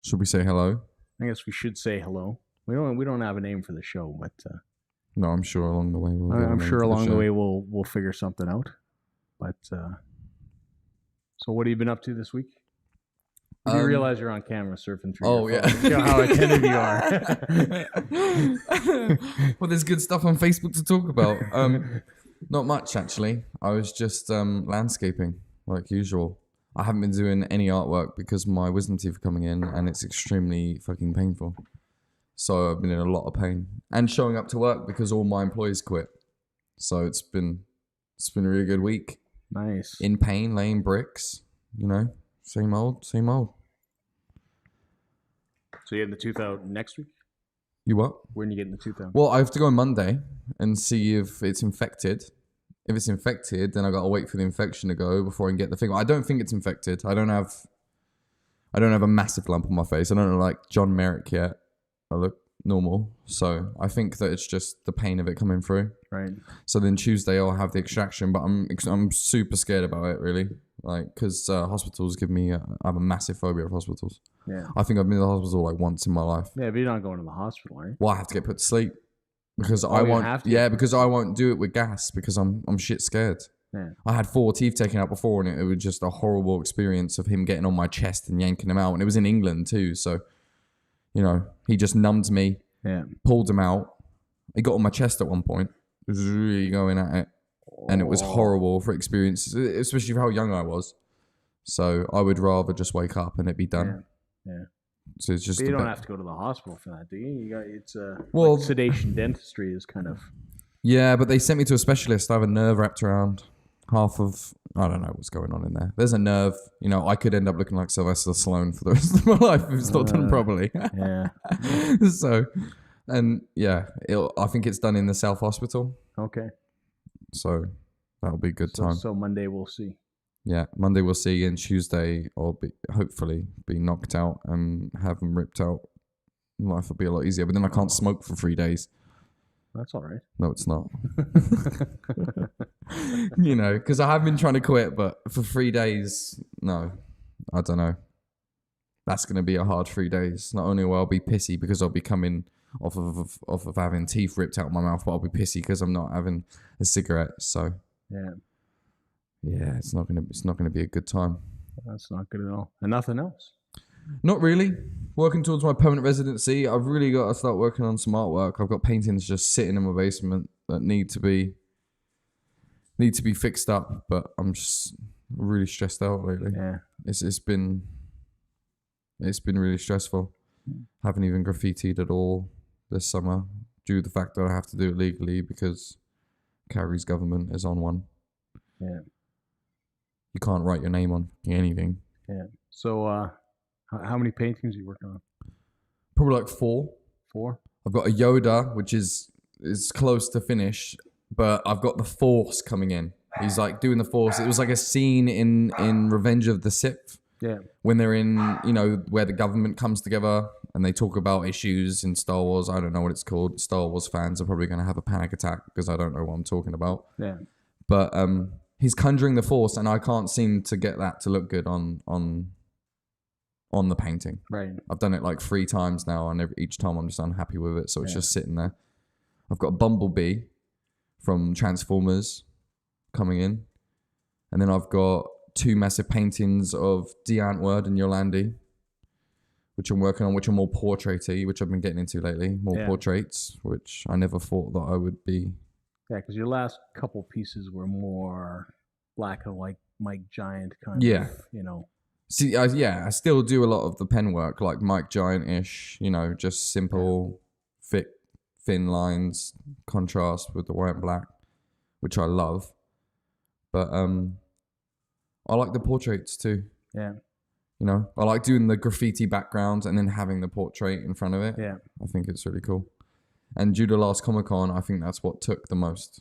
Should we say hello? I guess we should say hello. We don't have a name for the show, but No, I'm sure along the way we'll get a I'm name sure for along the show. way we'll figure something out. But so what have you been up to this week? You do realize you're on camera surfing through your phone. Yeah. How attentive you are. Well, there's good stuff on Facebook to talk about. Not much, actually. I was just landscaping, like usual. I haven't been doing any artwork because my wisdom teeth are coming in and it's extremely fucking painful. So I've been in a lot of pain. And showing up to work because all my employees quit. So it's been a really good week. Nice. In pain, laying bricks, same old. So you have the tooth out next week? You what? When are you getting the tooth out? Well, I have to go on Monday and see if it's infected. If it's infected, then I got to wait for the infection to go before I can get the thing. I don't think it's infected. I don't have a massive lump on my face. I don't look like John Merrick yet. I look normal. So I think that it's just the pain of it coming through. Right. So then Tuesday I'll have the extraction, but I'm super scared about it, really. Like, because hospitals give me, I have a massive phobia of hospitals. Yeah. I think I've been to the hospital like once in my life. Yeah, but you're not going to the hospital, are you? Well, I have to get put to sleep because I won't. Have to? Yeah, because I won't do it with gas because I'm shit scared. Yeah. I had 4 teeth taken out before, and it was just a horrible experience of him getting on my chest and yanking them out, and it was in England too. So, he just numbed me, pulled them out. He got on my chest at one point. It was really going at it. And it was horrible for experience, especially for how young I was. So I would rather just wake up and it be done. Yeah. So it's just. But you don't have to go to the hospital for that, do you? It's well, like sedation dentistry is kind of. Yeah, but they sent me to a specialist. I have a nerve wrapped around half of. I don't know what's going on in there. There's a nerve. I could end up looking like Sylvester Stallone for the rest of my life if it's not done properly. Yeah. So, and yeah, I think it's done in the South Hospital. Okay. So that'll be a good time. So Monday we'll see. Yeah, Monday we'll see, and Tuesday I'll hopefully be knocked out and have them ripped out. Life will be a lot easier, but then I can't smoke for 3 days. That's all right. No, it's not. Because I have been trying to quit, but for 3 days, no, I don't know. That's going to be a hard 3 days. Not only will I be pissy because I'll be coming off of having teeth ripped out of my mouth, but I'll be pissy because I'm not having a cigarette. So yeah, it's not gonna be a good time. That's not good at all. And nothing else. Not really. Working towards my permanent residency, I've really got to start working on some artwork. I've got paintings just sitting in my basement that need to be fixed up, but I'm just really stressed out lately. Yeah, it's been really stressful. Haven't even graffitied at all this summer due to the fact that I have to do it legally because Carrie's government is on one. Yeah. You can't write your name on anything. Yeah. So, how many paintings are you working on? Probably like 4. 4? I've got a Yoda, which is close to finish, but I've got the Force coming in. He's like doing the Force. It was like a scene in Revenge of the Sith. Yeah. When they're in, where the government comes together and they talk about issues in Star Wars. I don't know what it's called. Star Wars fans are probably going to have a panic attack because I don't know what I'm talking about. Yeah. But he's conjuring the Force, and I can't seem to get that to look good on the painting. Right. I've done it like 3 times now, and each time I'm just unhappy with it, so it's just sitting there. I've got Bumblebee from Transformers coming in, and then I've got 2 massive paintings of D. Antwoord and Yolandi, which I'm working on, which are more portrait-y, which I've been getting into lately. More portraits, which I never thought that I would be. Yeah, because your last couple pieces were more black and white, Mike Giant kind of, See, I still do a lot of the pen work, like Mike Giant-ish, just simple, thick, thin lines, contrast with the white and black, which I love. But I like the portraits too. Yeah. I like doing the graffiti backgrounds and then having the portrait in front of it. Yeah. I think it's really cool. And due to last Comic-Con, I think that's what took the most.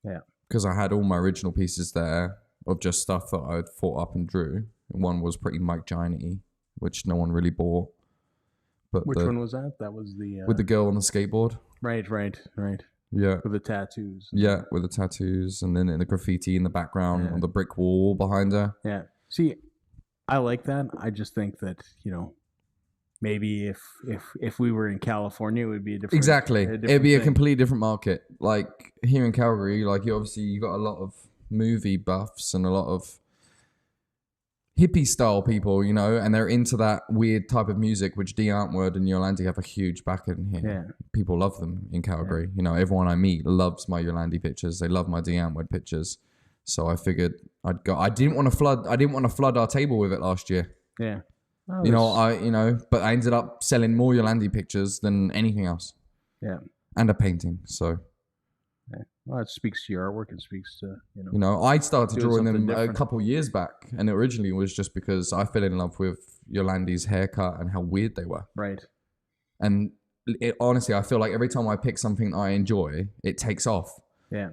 Yeah. Because I had all my original pieces there of just stuff that I'd thought up and drew. And one was pretty Mike Giant-y, which no one really bought. But which one was that? That was the... with the girl on the skateboard. Right. Yeah. With the tattoos. Yeah, with the tattoos. And then the graffiti in the background on the brick wall behind her. Yeah. See, I like that. I just think that, maybe if we were in California, it would be a different. Exactly. It'd be a thing. completely different market. Like here in Calgary, like you got a lot of movie buffs and a lot of hippie style people, you know, and they're into that weird type of music, which D. Antwoord and Yolandi have a huge back in here. Yeah. People love them in Calgary. You know, everyone I meet loves my Yolandi pictures. They love my D. Antwoord pictures. So I figured I'd go. I didn't want to flood our table with it last year. Yeah. But I ended up selling more Yolandi pictures than anything else. Yeah. And a painting. So. Yeah. Well, it speaks to your artwork and speaks to, You know, I started drawing them different. a couple years back, and it originally was just because I fell in love with Yolandi's haircut and how weird they were. Right. And honestly, I feel like every time I pick something I enjoy, it takes off. Yeah.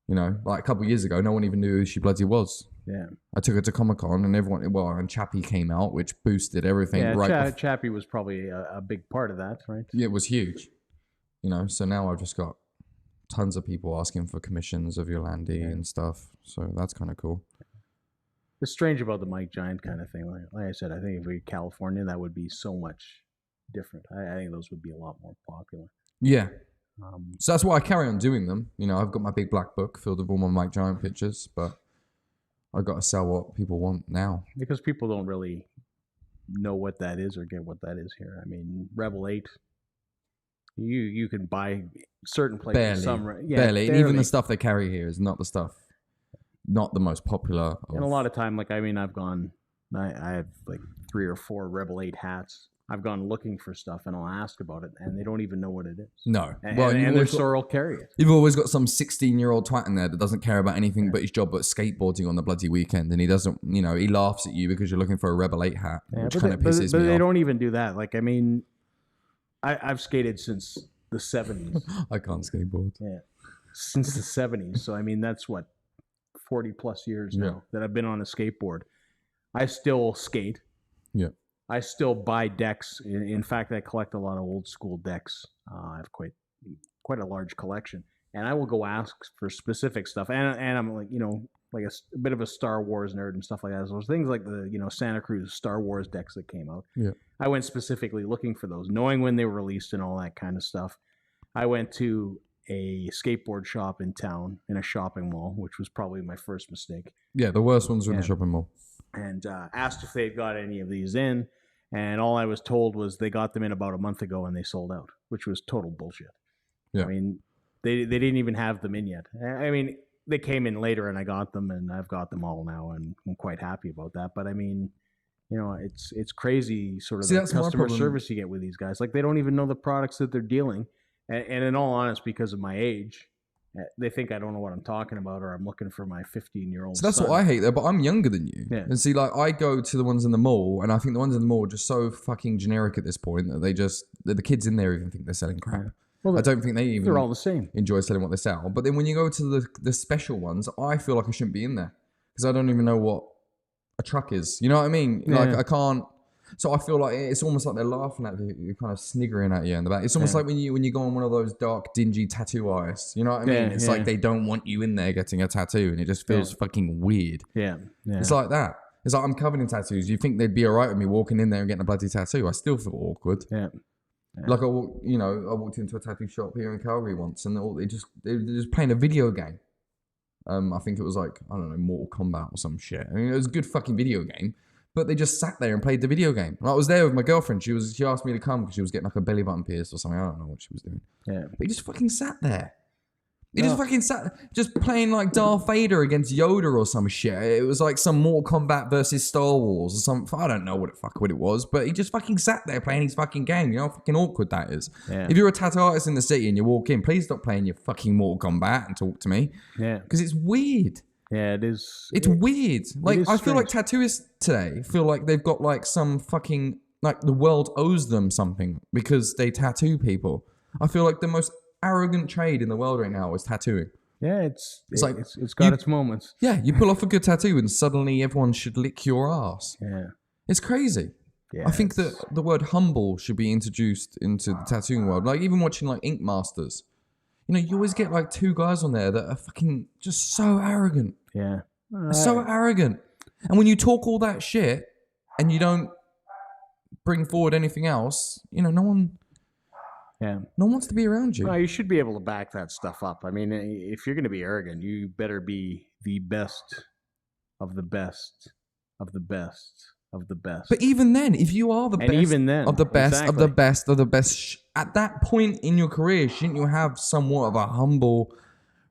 You know, like a couple years ago, no one even knew who she bloody was. Yeah. I took her to Comic-Con and and Chappie came out, which boosted everything. Yeah, Chappie was probably a big part of that, right? Yeah, it was huge. You know, so now I've just got tons of people asking for commissions of Yolandi and stuff. So that's kind of cool. It's strange about the Mike Giant kind of thing. Like I said, I think if we were California, that would be so much different. I think those would be a lot more popular. Yeah. So that's why I carry on doing them. You know, I've got my big black book filled with all my Mike Giant pictures, but I've got to sell what people want now. Because people don't really know what that is or get what that is here. I mean, Rebel 8, you can buy certain places. Barely. And even the stuff they carry here is not the most popular. And a lot of time, like, I mean, I have like 3 or 4 Rebel 8 hats. I've gone looking for stuff and I'll ask about it and they don't even know what it is. No. And their store will carry it. You've always got some 16-year-old twat in there that doesn't care about anything but his job at skateboarding on the bloody weekend, and he doesn't, you know, he laughs at you because you're looking for a Rebel 8 hat, which kind of pisses me off. But they don't even do that. Like, I mean, I've skated since the 70s. I can't skateboard. Yeah. Since the 70s. So, I mean, that's what, 40 plus years now that I've been on a skateboard. I still skate. Yeah. I still buy decks. In fact, I collect a lot of old school decks. I have quite a large collection, and I will go ask for specific stuff. And I'm like, you know, like a bit of a Star Wars nerd and stuff like that. So things like the, you know, Santa Cruz Star Wars decks that came out. Yeah, I went specifically looking for those, knowing when they were released and all that kind of stuff. I went to a skateboard shop in town in a shopping mall, which was probably my first mistake. Yeah, the worst ones are in the shopping mall. And asked if they'd got any of these in. And all I was told was they got them in about a month ago and they sold out, which was total bullshit. Yeah. I mean, they didn't even have them in yet. I mean, they came in later and I got them and I've got them all now and I'm quite happy about that. But I mean, you know, it's crazy sort of the customer service you get with these guys. Like, they don't even know the products that they're dealing. And in all honesty, because of my age, they think I don't know what I'm talking about, or I'm looking for my 15-year-old So that's son. what I hate there, but I'm younger than you. Yeah. And see, like, I go to the ones in the mall, and I think the ones in the mall are just so fucking generic at this point that the kids in there even think they're selling crap. Well, I don't think they're all the same. Enjoy selling what they sell. But then when you go to the special ones, I feel like I shouldn't be in there because I don't even know what a truck is. You know what I mean? Yeah. Like, I can't. So I feel like it's almost like they're laughing at you, you're kind of sniggering at you in the back. It's almost like when you go on one of those dark, dingy tattoo artists. You know what I mean? It's like they don't want you in there getting a tattoo, and it just feels fucking weird. Yeah. It's like that. It's like I'm covered in tattoos. You think they'd be all right with me walking in there and getting a bloody tattoo? I still feel awkward. Yeah. Like I walked into a tattoo shop here in Calgary once, and they're just playing a video game. I think it was like, I don't know, Mortal Kombat or some shit. I mean, it was a good fucking video game. But they just sat there and played the video game. And I was there with my girlfriend. She asked me to come because she was getting like a belly button pierced or something. I don't know what she was doing. Yeah. But he just fucking sat there. Just playing like Darth Vader against Yoda or some shit. It was like some Mortal Kombat versus Star Wars or something. I don't know what it was. But he just fucking sat there playing his fucking game. You know how fucking awkward that is. Yeah. If you're a tattoo artist in the city and you walk in, please stop playing your fucking Mortal Kombat and talk to me. Yeah. Because it's weird. Yeah, it is. It's weird. Like, I feel like tattooists today feel like they've got like some fucking, like the world owes them something because they tattoo people. I feel like the most arrogant trade in the world right now is tattooing. Yeah, it's got its moments. Yeah, you pull off a good tattoo and suddenly everyone should lick your ass. Yeah. It's crazy. Yeah, I think that the word humble should be introduced into the tattooing world. Like, even watching like Ink Masters. You know, you always get like 2 guys on there that are fucking just so arrogant. Yeah. So arrogant. And when you talk all that shit and you don't bring forward anything else, no one wants to be around you. No, you should be able to back that stuff up. I mean, if you're going to be arrogant, you better be the best of the best of the best of the best. But even then, if you are the best even then, of the best exactly. of the best of the best, at that point in your career, shouldn't you have somewhat of a humble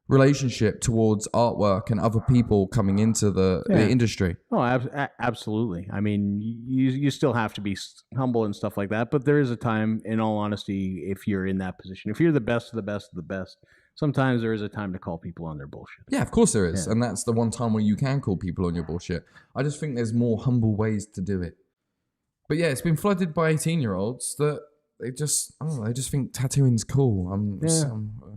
relationship towards artwork and other people coming into the industry? Oh, absolutely. I mean, you still have to be humble and stuff like that, but there is a time, in all honesty, if you're in that position, if you're the best of the best of the best, sometimes there is a time to call people on their bullshit. Yeah, of course there is. And that's the one time where you can call people on your bullshit. I just think there's more humble ways to do it. But yeah, it's been flooded by 18-year-olds that they just think tattooing's cool.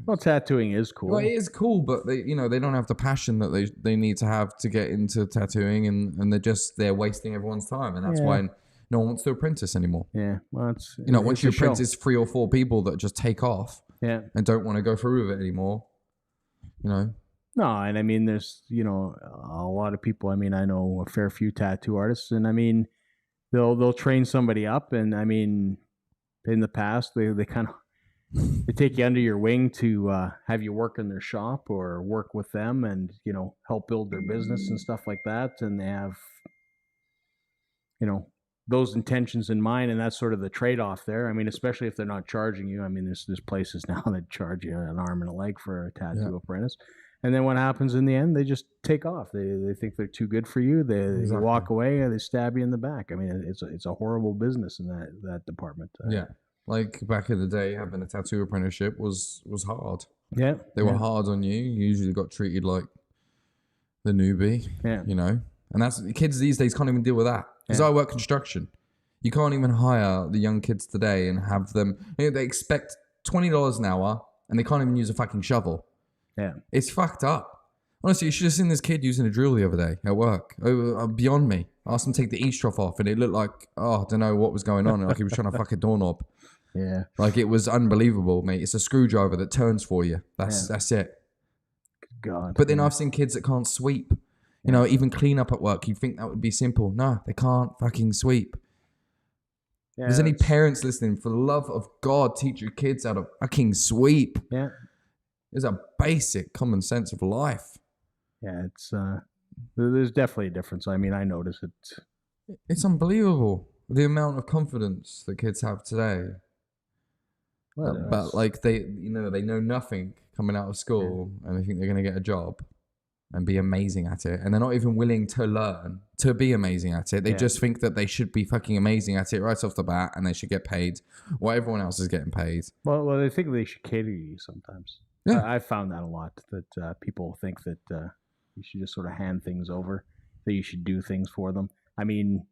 Well, tattooing is cool. Well, it is cool, but they don't have the passion that they need to have to get into tattooing, and they're wasting everyone's time, and that's why no one wants to apprentice anymore. Yeah, well, it's once you apprentice 3 or 4 people that just take off, and don't want to go through with it anymore, No, and I mean, there's a lot of people. I mean, I know a fair few tattoo artists, and I mean, they'll train somebody up, and I mean, in the past they kind of. They take you under your wing to have you work in their shop or work with them and, help build their business and stuff like that. And they have, those intentions in mind. And that's sort of the trade-off there. I mean, especially if they're not charging you. I mean, there's places now that charge you an arm and a leg for a tattoo apprentice. And then what happens in the end, they just take off. They think they're too good for you. They walk away and they stab you in the back. I mean, it's a horrible business in that department. Like back in the day, having a tattoo apprenticeship was hard. Yeah. They were hard on you. You usually got treated like the newbie. Yeah. And that's kids these days can't even deal with that. Because I work construction. You can't even hire the young kids today and have them. They expect $20 an hour and they can't even use a fucking shovel. Yeah. It's fucked up. Honestly, you should have seen this kid using a drill the other day at work. Beyond me. I asked him to take the eaves trough off and it looked like, I don't know what was going on. Like he was trying to fuck a doorknob. Yeah. Like it was unbelievable, mate. It's a screwdriver that turns for you. That's it. God. But then I've seen kids that can't sweep. Even clean up at work. You'd think that would be simple. No, they can't fucking sweep. Yeah, if there's any parents listening, for the love of God, teach your kids how to fucking sweep. Yeah. There's a basic common sense of life. Yeah, it's there's definitely a difference. I mean, I notice it. It's unbelievable the amount of confidence that kids have today. But like they know nothing coming out of school and they think they're going to get a job and be amazing at it. And they're not even willing to learn to be amazing at it. They just think that they should be fucking amazing at it right off the bat and they should get paid what everyone else is getting paid. Well, they think they should cater to you sometimes. Yeah. I've found that a lot, that people think that you should just sort of hand things over, that you should do things for them. I mean,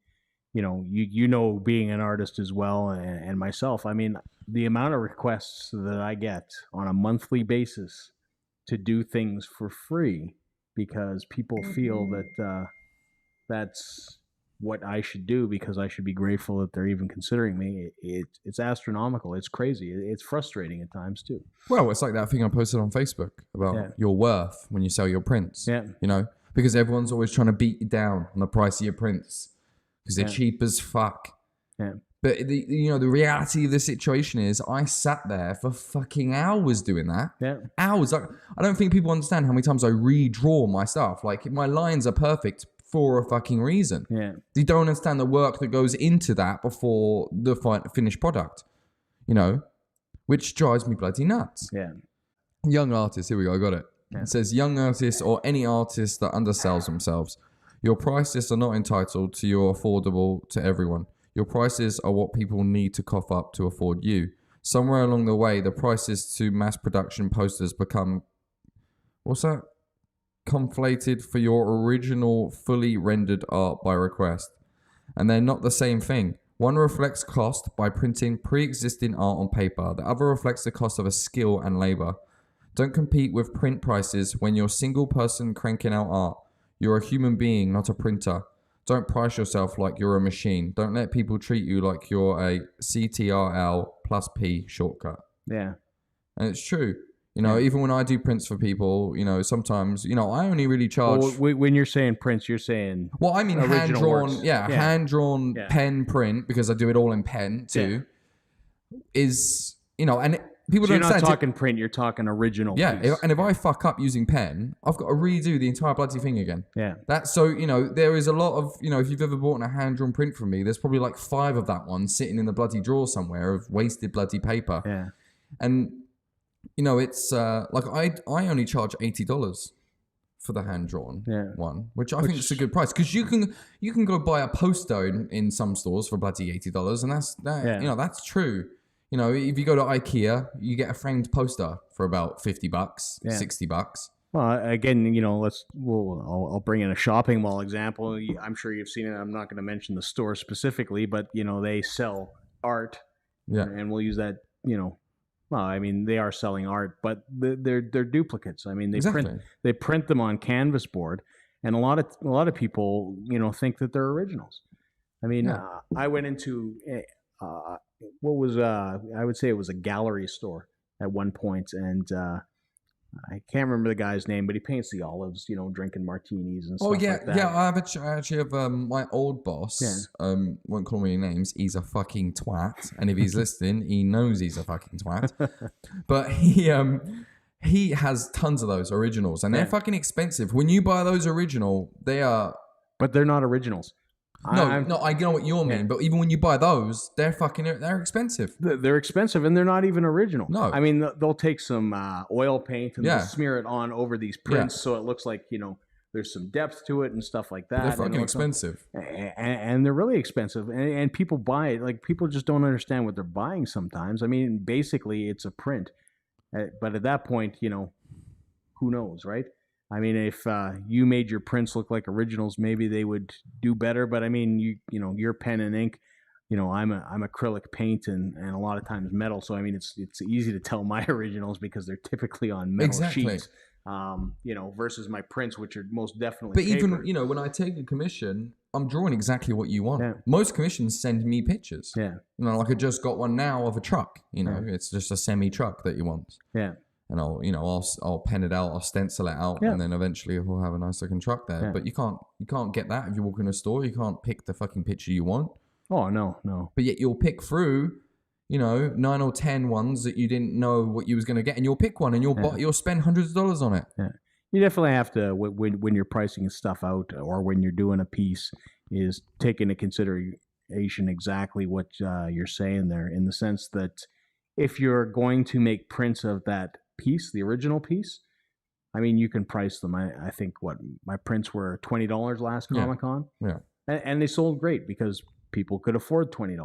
being an artist as well and myself, I mean, the amount of requests that I get on a monthly basis to do things for free because people feel that that's what I should do because I should be grateful that they're even considering me. It's astronomical. It's crazy. It's frustrating at times too. Well, it's like that thing I posted on Facebook about your worth when you sell your prints. Yeah. Because everyone's always trying to beat you down on the price of your prints because they're cheap as fuck. Yeah. But the reality of the situation is I sat there for fucking hours doing that. Yeah. Hours. Like, I don't think people understand how many times I redraw my stuff. Like my lines are perfect for a fucking reason. Yeah. You don't understand the work that goes into that before the finished product, which drives me bloody nuts. Yeah. Young artists. Here we go. I got it. Yeah. It says young artists or any artist that undersells themselves. Your prices are not entitled to your affordable to everyone. Your prices are what people need to cough up to afford you. Somewhere along the way, the prices to mass production posters become, what's that? Conflated for your original fully rendered art by request. And they're not the same thing. One reflects cost by printing pre-existing art on paper. The other reflects the cost of a skill and labor. Don't compete with print prices when you're a single person cranking out art. You're a human being, not a printer. Don't price yourself like you're a machine. Don't let people treat you like you're a CTRL plus P shortcut. Yeah. And it's true. You know, even when I do prints for people, you know, sometimes, you know, I only really charge. Well, when you're saying prints, you're saying. Well, I mean hand drawn, hand drawn pen print, because I do it all in pen too. Is, you know, and people don't understand. You're not talking print, you're talking original. Yeah, and if I fuck up using pen, I've got to redo the entire bloody thing again. Yeah. That's so, you know, there is a lot of, you know, if you've ever bought a hand drawn print from me, there's probably like 5 of that one sitting in the bloody drawer somewhere of wasted bloody paper. Yeah. And you know, it's like I only charge $80 for the hand drawn one, which I think is a good price, because you can go buy a poster in some stores for bloody $80, and that's you know, that's true. You know, if you go to IKEA, you get a framed poster for about $50, $60. Well, again, you know, I'll bring in a shopping mall example. I'm sure you've seen it. I'm not going to mention the store specifically, but you know, they sell art, and we'll use that. You know. Well, I mean, they are selling art, but they're duplicates. I mean, they print them on canvas board, and a lot of people, you know, think that they're originals. I mean, I went into what was I would say it was a gallery store at one point, and I can't remember the guy's name, but he paints the olives, you know, drinking martinis and stuff like that. Yeah, I actually have my old boss, won't call me names, he's a fucking twat, and if he's listening, he knows he's a fucking twat, but he has tons of those originals, and they're fucking expensive. When you buy those original, they are... But they're not originals. No, I know what you mean, but even when you buy those, they're expensive. They're expensive, and they're not even original. No. I mean, they'll take some oil paint and they'll smear it on over these prints so it looks like, you know, there's some depth to it and stuff like that. They're fucking expensive. And they're really expensive, and people buy it. Like, people just don't understand what they're buying sometimes. I mean, basically, it's a print. But at that point, you know, who knows, right? I mean, if you made your prints look like originals, maybe they would do better. But I mean, you know, your pen and ink, you know, I'm acrylic paint and a lot of times metal. So I mean, it's easy to tell my originals because they're typically on metal sheets. You know, versus my prints, which are most definitely. But paper. even, you know, when I take a commission, I'm drawing exactly what you want. Yeah. Most commissions send me pictures. Yeah. You know, like I just got one now of a truck. You know, it's just a semi truck that you want. Yeah. And I'll pen it out, I'll stencil it out, and then eventually we'll have a nice looking truck there. Yeah. But you can't get that if you walk in a store. You can't pick the fucking picture you want. Oh no. But yet you'll pick through, you know, 9 or 10 ones that you didn't know what you was going to get, and you'll pick one and you'll spend hundreds of dollars on it. Yeah. You definitely have to, when you're pricing stuff out or when you're doing a piece, is take into consideration exactly what you're saying there, in the sense that if you're going to make prints of that piece, the original piece, I mean, you can price them. I think my prints were $20 last Comic-Con. Yeah. And they sold great because people could afford $20.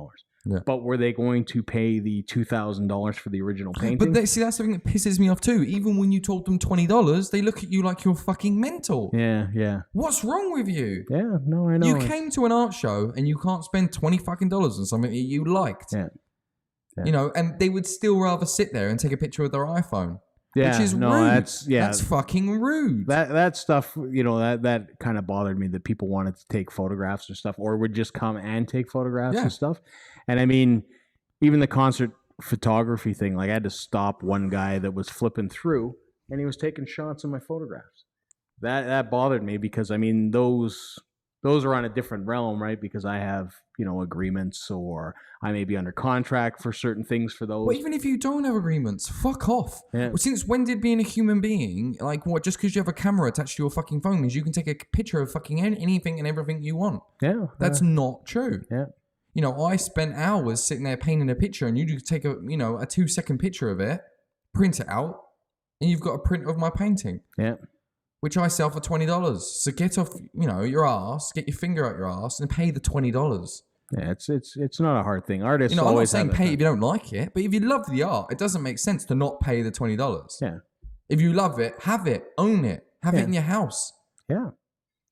Yeah. But were they going to pay the $2,000 for the original painting? But see, that's something that pisses me off too. Even when you told them $20, they look at you like you're fucking mental. Yeah. What's wrong with you? Yeah, no, I know. You came to an art show and you can't spend $20 fucking on something that you liked. Yeah. You know, and they would still rather sit there and take a picture with their iPhone. Yeah, which is rude. That's fucking rude. That stuff, you know, that kind of bothered me, that people wanted to take photographs and stuff, or would just come and take photographs and stuff. And I mean, even the concert photography thing, like I had to stop one guy that was flipping through and he was taking shots of my photographs. That bothered me because I mean, those are on a different realm, right? Because I have, you know, agreements, or I may be under contract for certain things for those. Well, even if you don't have agreements, fuck off. Yeah. Well, since when did being a human being, like what, just because you have a camera attached to your fucking phone means you can take a picture of fucking anything and everything you want? Yeah. That's not true. Yeah. You know, I spent hours sitting there painting a picture, and you just take a 2-second picture of it, print it out, and you've got a print of my painting. Yeah. Which I sell for $20. So get off, you know, your ass, get your finger out your ass, and pay the $20. Yeah, it's not a hard thing. Artists, you know, always I'm not saying pay if you don't like it, but if you love the art, it doesn't make sense to not pay the $20. Yeah. If you love it, have it, own it, have it in your house. Yeah.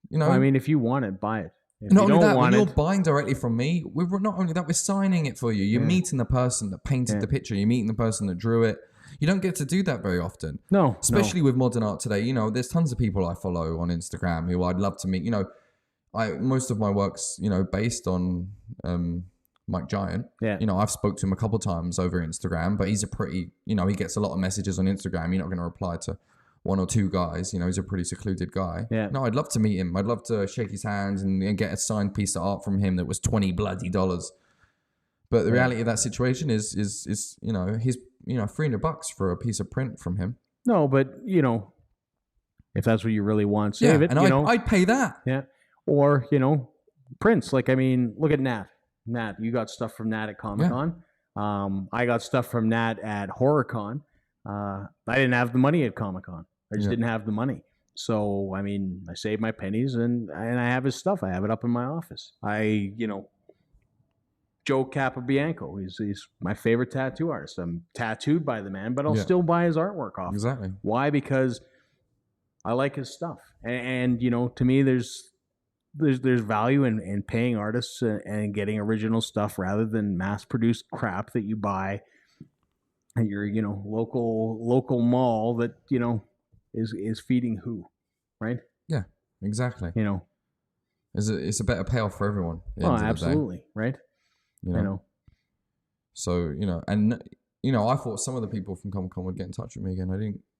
You know, well, I mean, if you want it, buy it. If not only that, when you're buying directly from me, we're not only that, we're signing it for you. You're meeting the person that painted the picture. You're meeting the person that drew it. You don't get to do that very often. No. Especially with modern art today. You know, there's tons of people I follow on Instagram who I'd love to meet. You know, most of my work's, you know, based on Mike Giant. Yeah. You know, I've spoke to him a couple times over Instagram, but he's a pretty, you know, he gets a lot of messages on Instagram. You're not going to reply to one or two guys. You know, he's a pretty secluded guy. Yeah. No, I'd love to meet him. I'd love to shake his hands and get a signed piece of art from him that was $20 bloody. But the reality of that situation is you know, he's, you know, $300 for a piece of print from him. No, but you know, if that's what you really want, save it. And I'd pay that. Yeah. Or, you know, prints. Like, I mean, look at Nat. Nat, you got stuff from Nat at Comic-Con. I got stuff from Nat at HorrorCon. I didn't have the money at Comic-Con. I just didn't have the money. So, I mean, I saved my pennies and I have his stuff. I have it up in my office. You know, Joe Capobianco, he's my favorite tattoo artist. I'm tattooed by the man, but I'll still buy his artwork off. Exactly. Why? Because I like his stuff. And you know, to me, there's value in paying artists and getting original stuff rather than mass-produced crap that you buy at your, you know, local mall that, you know, is feeding who, right? Yeah, exactly. You know, it's a better payoff for everyone. Oh, absolutely, right? You know? So, you know, and you know, I thought some of the people from Comic-Con would get in touch with me again. I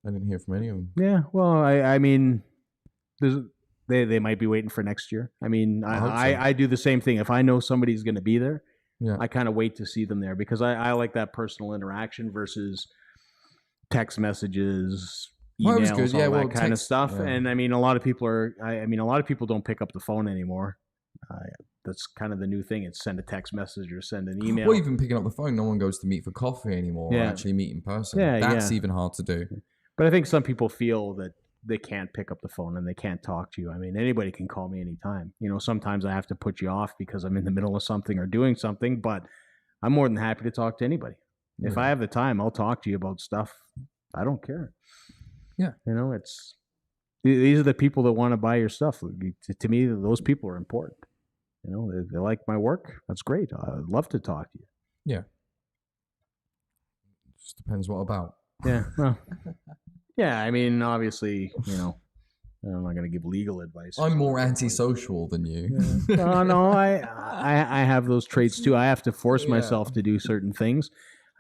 didn't hear from any of them. Yeah, well, I mean, they might be waiting for next year. I mean, I do the same thing. If I know somebody's going to be there, I kind of wait to see them there because I like that personal interaction versus text messages, emails, all that kind of stuff. Yeah. And I mean, a lot of people don't pick up the phone anymore. That's kind of the new thing. It's send a text message or send an email. Or even picking up the phone. No one goes to meet for coffee anymore or actually meet in person. That's even hard to do. But I think some people feel that they can't pick up the phone and they can't talk to you. I mean, anybody can call me anytime. You know, sometimes I have to put you off because I'm in the middle of something or doing something, but I'm more than happy to talk to anybody. Yeah. If I have the time, I'll talk to you about stuff. I don't care. Yeah. You know, these are the people that want to buy your stuff. To me, those people are important. You know, they like my work. That's great. I'd love to talk to you. Yeah. Just depends what about. Yeah. Well, yeah. I mean, obviously, you know, I'm not going to give legal advice. I'm more antisocial than you. Yeah. No, I have those traits too. I have to force myself to do certain things.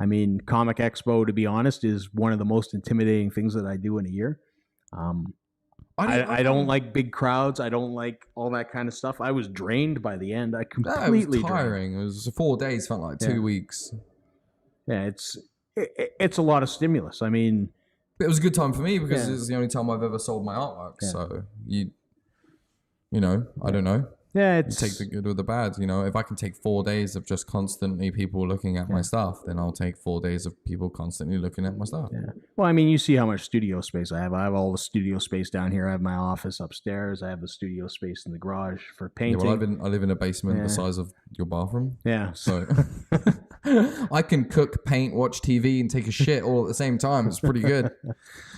I mean, Comic Expo, to be honest, is one of the most intimidating things that I do in a year. I don't like big crowds. I don't like all that kind of stuff. I was drained by the end. I completely it was tiring. Drained. It was 4 days, felt like 2 weeks. Yeah, it's a lot of stimulus. I mean, it was a good time for me because it's the only time I've ever sold my artwork. Yeah. So you know, I don't know. Yeah, you take the good with the bad. You know, if I can take 4 days of just constantly people looking at my stuff, then I'll take 4 days of people constantly looking at my stuff. Yeah. Well, I mean, you see how much studio space I have. I have all the studio space down here. I have my office upstairs. I have the studio space in the garage for painting. Yeah, well, I live in a basement the size of your bathroom. Yeah. So I can cook, paint, watch TV, and take a shit all at the same time. It's pretty good.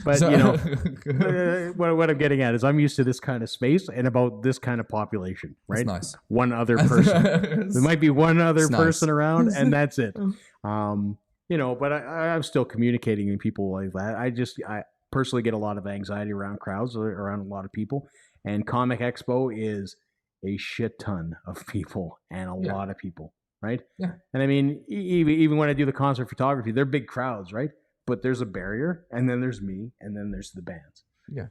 But, you know, what I'm getting at is I'm used to this kind of space and about this kind of population, right? That's nice. One other person. There might be one other person around, and that's it. You know, but I'm still communicating with people like that. I personally get a lot of anxiety around crowds, around a lot of people. And Comic Expo is a shit ton of people and a lot of people. Right? Yeah. And I mean, even when I do the concert photography, they're big crowds, right? But there's a barrier, and then there's me, and then there's the bands. Yeah.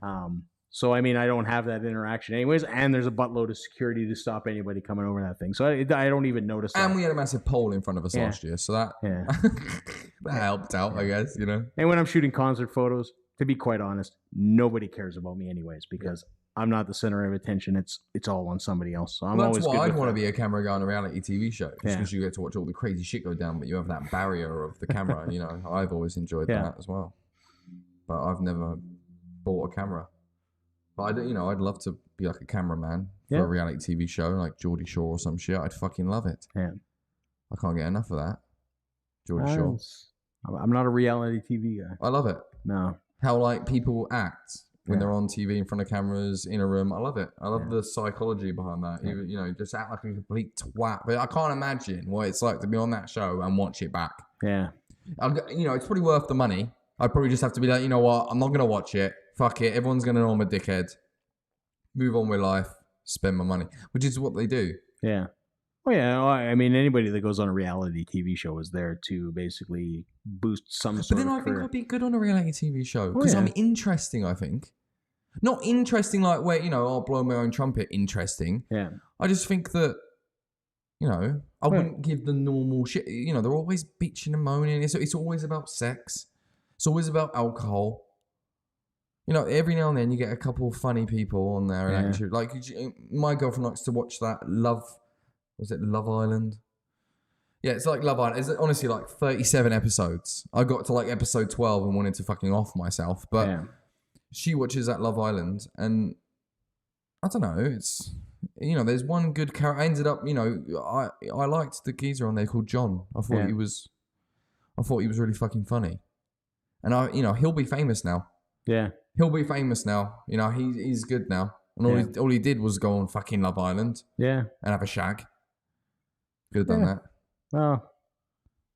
So, I mean, I don't have that interaction anyways, and there's a buttload of security to stop anybody coming over that thing. So I don't even notice that. And we had a massive pole in front of us last year, so that, that helped out, I guess, you know? And when I'm shooting concert photos, to be quite honest, nobody cares about me anyways, because I'm not the center of attention. It's all on somebody else. So I'm always good. That's why I'd want to be a camera guy on a reality TV show, because you get to watch all the crazy shit go down, but you have that barrier of the camera. You know, I've always enjoyed that as well. But I've never bought a camera. But I'd love to be like a cameraman for a reality TV show, like Geordie Shore or some shit. I'd fucking love it. Yeah. I can't get enough of that. Geordie Shore. I'm not a reality TV guy. I love it. No. How like people act when they're on TV in front of cameras in a room. I love it. I love the psychology behind that. You know, just act like a complete twat. But I can't imagine what it's like to be on that show and watch it back. Yeah. You know, it's probably worth the money. I'd probably just have to be like, you know what? I'm not going to watch it. Fuck it. Everyone's going to know I'm a dickhead. Move on with life. Spend my money. Which is what they do. Yeah. Oh yeah, well, I mean anybody that goes on a reality TV show is there to basically boost some sort of career. But then I think I'd be good on a reality TV show Oh, because yeah. I'm interesting. I think not interesting like where I'll blow my own trumpet. Interesting. Yeah. I just think that I wouldn't give the normal shit. They're always bitching and moaning. It's always about sex. It's always about alcohol. Every now and then you get a couple of funny people on there, and actually, like my girlfriend likes to watch that Love Island? Yeah, it's like Love Island. It's honestly like 37 episodes. I got to like episode 12 and wanted to fucking off myself, but she watches that Love Island, and I don't know. It's there's one good character. I ended up, I liked the geezer on there called John. I thought he was really fucking funny, and he'll be famous now. Yeah. He'll be famous now. He's good now. And all he did was go on fucking Love Island. Yeah. And have a shag. Could have done that. Well.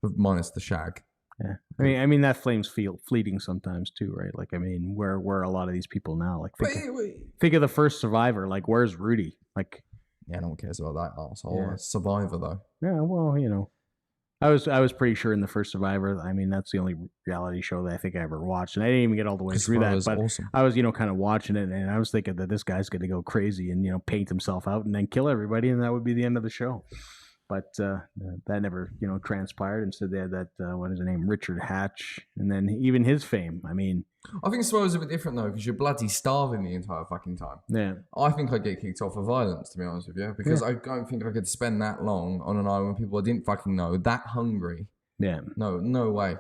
But minus the shag. Yeah. I mean that flame's fleeting sometimes too, right? Like, I mean, where a lot of these people now? Like, think of the first Survivor. Like, where's Rudy? Like, no one cares about that asshole. Yeah. Survivor though. Yeah. Well, I was pretty sure in the first Survivor. I mean, that's the only reality show that I think I ever watched, and I didn't even get all the way through that. But awesome. I was, kind of watching it, and I was thinking that this guy's going to go crazy and paint himself out and then kill everybody, and that would be the end of the show. But that never, transpired. Instead, they had that what is his name, Richard Hatch, and then even his fame. I mean, I think Survivor's a bit different though because you're bloody starving the entire fucking time. Yeah, I think I'd get kicked off for violence, to be honest with you, because I don't think I could spend that long on an island with people I didn't fucking know, that hungry. Yeah, no way.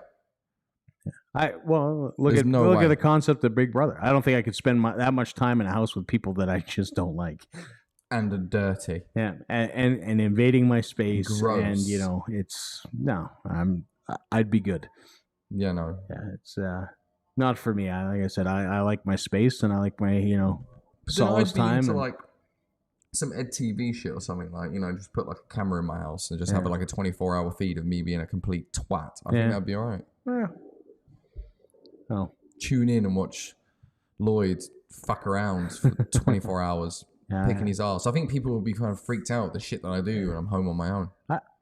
Look at the concept of Big Brother. I don't think I could spend that much time in a house with people that I just don't like. And are dirty. Yeah, and invading my space. Gross. And I'd be good. Yeah, no. Yeah, it's not for me. Like I said, I like my space and I like my solace time. Into like some Ed TV shit or something, like just put like a camera in my house and just have like a 24-hour feed of me being a complete twat. I think that'd be alright. Yeah. Oh. Tune in and watch Lloyd fuck around for 24 hours. Picking his ass. I think people will be kind of freaked out with the shit that I do when I'm home on my own.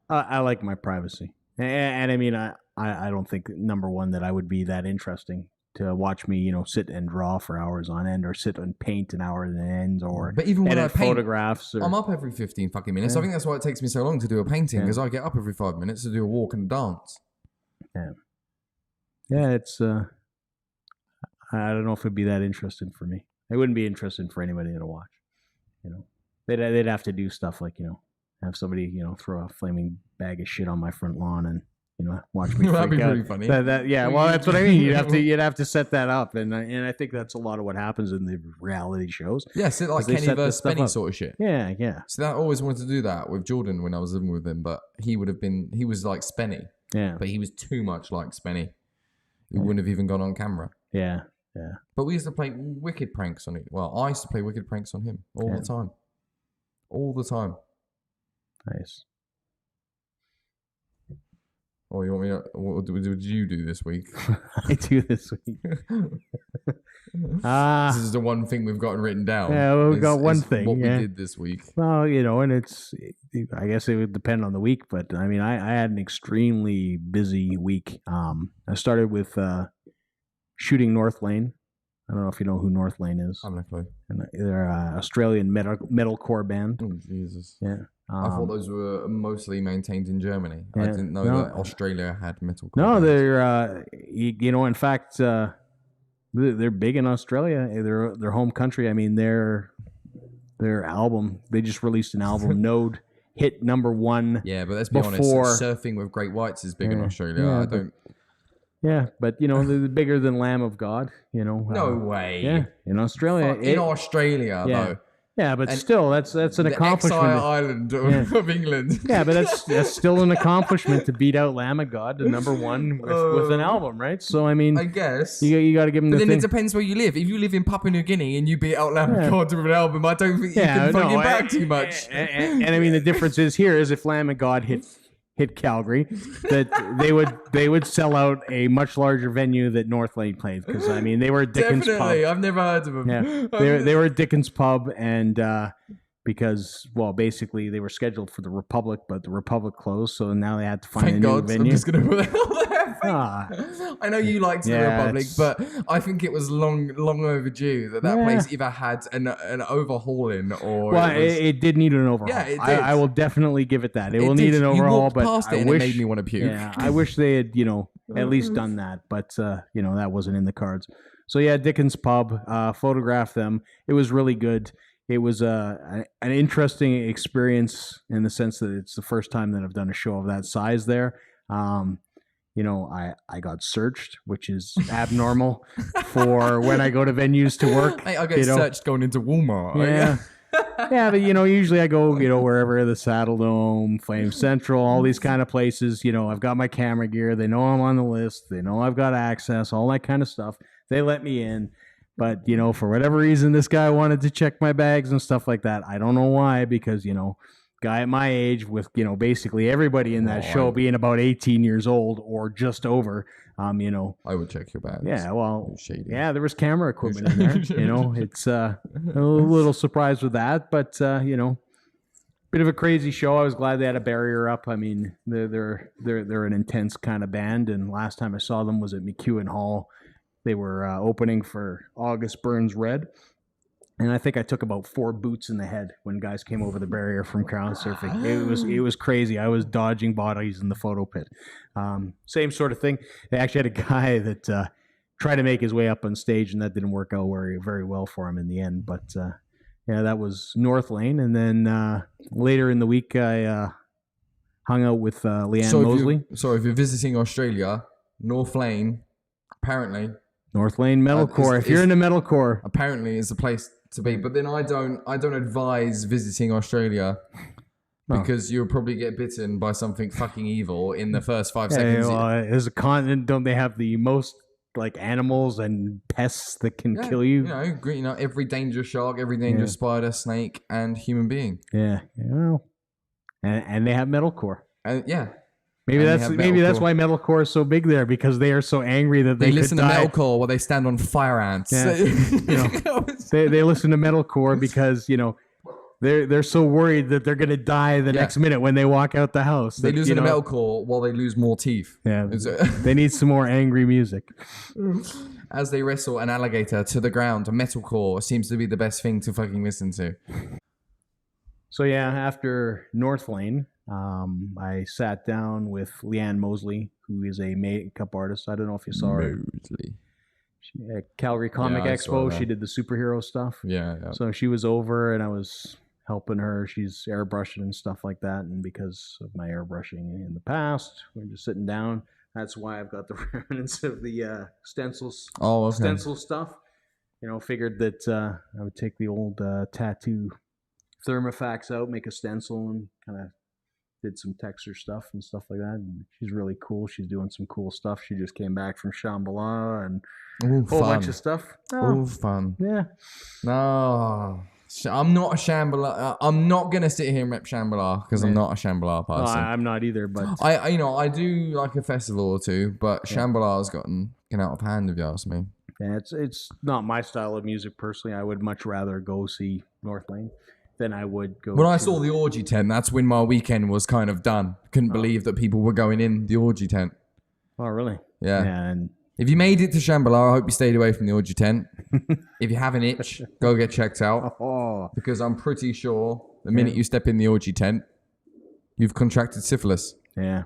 I like my privacy, and I mean I don't think number one that I would be that interesting to watch me sit and draw for hours on end or sit and paint an hour on end or but even when I paint photographs. I'm up every 15 fucking minutes. I think that's why it takes me so long to do a painting because I get up every 5 minutes to do a walk and a dance. Yeah, it's I don't know if it'd be that interesting for me. It wouldn't be interesting for anybody to watch. They'd have to do stuff like have somebody throw a flaming bag of shit on my front lawn and watch me. That'd be out. pretty funny. Well, that's what I mean. You'd have to set that up, and I think that's a lot of what happens in the reality shows. Yeah, so like Kenny versus Benny sort of shit. Yeah. So I always wanted to do that with Jordan when I was living with him, but he was like Spenny. Yeah, but he was too much like Spenny. He wouldn't have even gone on camera. Yeah. Yeah. But we used to play wicked pranks on it. Well, I used to play wicked pranks on him all the time. All the time. Nice. Oh, you want me to... What did you do this week? I do this week. This is the one thing we've gotten written down. Yeah, well, we've got one thing. What we did this week. Well, and I guess it would depend on the week, but I mean, I had an extremely busy week. I started with... shooting North Lane. I don't know if you know who North Lane is. I'm not clue. And they're an Australian metalcore band. Oh, Jesus. Yeah. I thought those were mostly maintained in Germany. Yeah, I didn't know that Australia had metalcore. No, bands. They're, in fact, they're big in Australia. Their home country. I mean, their album, they just released an album, Node, hit number 1. Yeah, but let's be honest, Surfing with Great Whites is big in Australia. Yeah, I don't... Yeah, but they're bigger than Lamb of God. No way. Yeah, in Australia. Australia, though. Yeah, but still, that's an accomplishment. Exile island of England. Yeah, but that's still an accomplishment to beat out Lamb of God to number 1 with an album, right? So I mean, I guess you got to give them. But then it depends where you live. If you live in Papua New Guinea and you beat out Lamb of God with an album, I don't think you can fucking back too much. And I mean, the difference is if Lamb of God hit Calgary, that they would sell out a much larger venue that North Lane played, because I mean they were Dickens Definitely. pub. I've never heard of them. Yeah, they were Dickens pub, and because, well, basically they were scheduled for the Republic, but the Republic closed, so now they had to find Thank a God. new venue. I'm just going to put that on there. I know you liked the Republic, but I think it was long overdue that place either had an overhauling or... Well, it did need an overhaul. Yeah, it did. I will definitely give it that. It will need an overhaul, you walked but past it and it made me want to puke. Yeah, I wish they had, at least done that, but, that wasn't in the cards. So, yeah, Dickens Pub, photographed them. It was really good. It was an interesting experience in the sense that it's the first time that I've done a show of that size there. I got searched, which is abnormal for when I go to venues to work. Hey, I get searched going into Walmart. Yeah. Yeah, but usually I go, wherever, the Saddle Dome, Flame Central, all these kind of places. I've got my camera gear. They know I'm on the list. They know I've got access, all that kind of stuff. They let me in. But, for whatever reason, this guy wanted to check my bags and stuff like that. I don't know why, because, guy at my age with, basically everybody in that show being about 18 years old or just over, I would check your bags. Yeah, well, yeah, there was camera equipment in there. It's a little surprised with that, but, bit of a crazy show. I was glad they had a barrier up. I mean, they're an intense kind of band, and last time I saw them was at McEwen Hall. They were opening for August Burns Red. And I think I took about 4 boots in the head when guys came over the barrier from crowd surfing. It was crazy. I was dodging bodies in the photo pit. Same sort of thing. They actually had a guy that tried to make his way up on stage, and that didn't work out very well for him in the end. But that was North Lane. And then later in the week, I hung out with Leanne Mosley. If you're visiting Australia, North Lane, apparently... North Lane Metalcore. If you're into metalcore, apparently is the place to be. But then I don't advise visiting Australia because you'll probably get bitten by something fucking evil in the first 5 seconds. As a continent, don't they have the most animals and pests that can kill you? Every dangerous shark, every dangerous spider, snake, and human being. Yeah. And they have metalcore. Maybe that's why metalcore is so big there, because they are so angry that they listen to metalcore while they stand on fire ants. Yeah. They listen to metalcore because they're so worried that they're gonna die the next minute when they walk out the house. They listen to metalcore while they lose more teeth. Yeah, they need some more angry music. As they wrestle an alligator to the ground, metalcore seems to be the best thing to fucking listen to. So after North Lane, I sat down with Leanne Mosley, who is a makeup artist. I don't know if you saw her. Mosley. At Calgary Comic Expo, she did the superhero stuff. Yeah. So she was over, and I was helping her. She's airbrushing and stuff like that. And because of my airbrushing in the past, we're just sitting down. That's why I've got the remnants of the stencils. Oh, okay. Stencil stuff. Figured that I would take the old tattoo Thermofax out, make a stencil, and kind of did some texture stuff and stuff like that. And she's really cool. She's doing some cool stuff. She just came back from Shambhala and a whole bunch of stuff. Fun. Yeah. No, I'm not a Shambhala. I'm not going to sit here and rep Shambhala because I'm not a Shambhala person. Well, I'm not either, but I do like a festival or two, but Shambhala has gotten out of hand, if you ask me. Yeah, it's not my style of music personally. I would much rather go see North Lane than I would go. When I saw the orgy tent, that's when my weekend was kind of done. Couldn't believe that people were going in the orgy tent. Oh, really? Yeah. And if you made it to Shambhala, I hope you stayed away from the orgy tent. If you have an itch, go get checked out. Because I'm pretty sure the minute you step in the orgy tent, you've contracted syphilis. Yeah.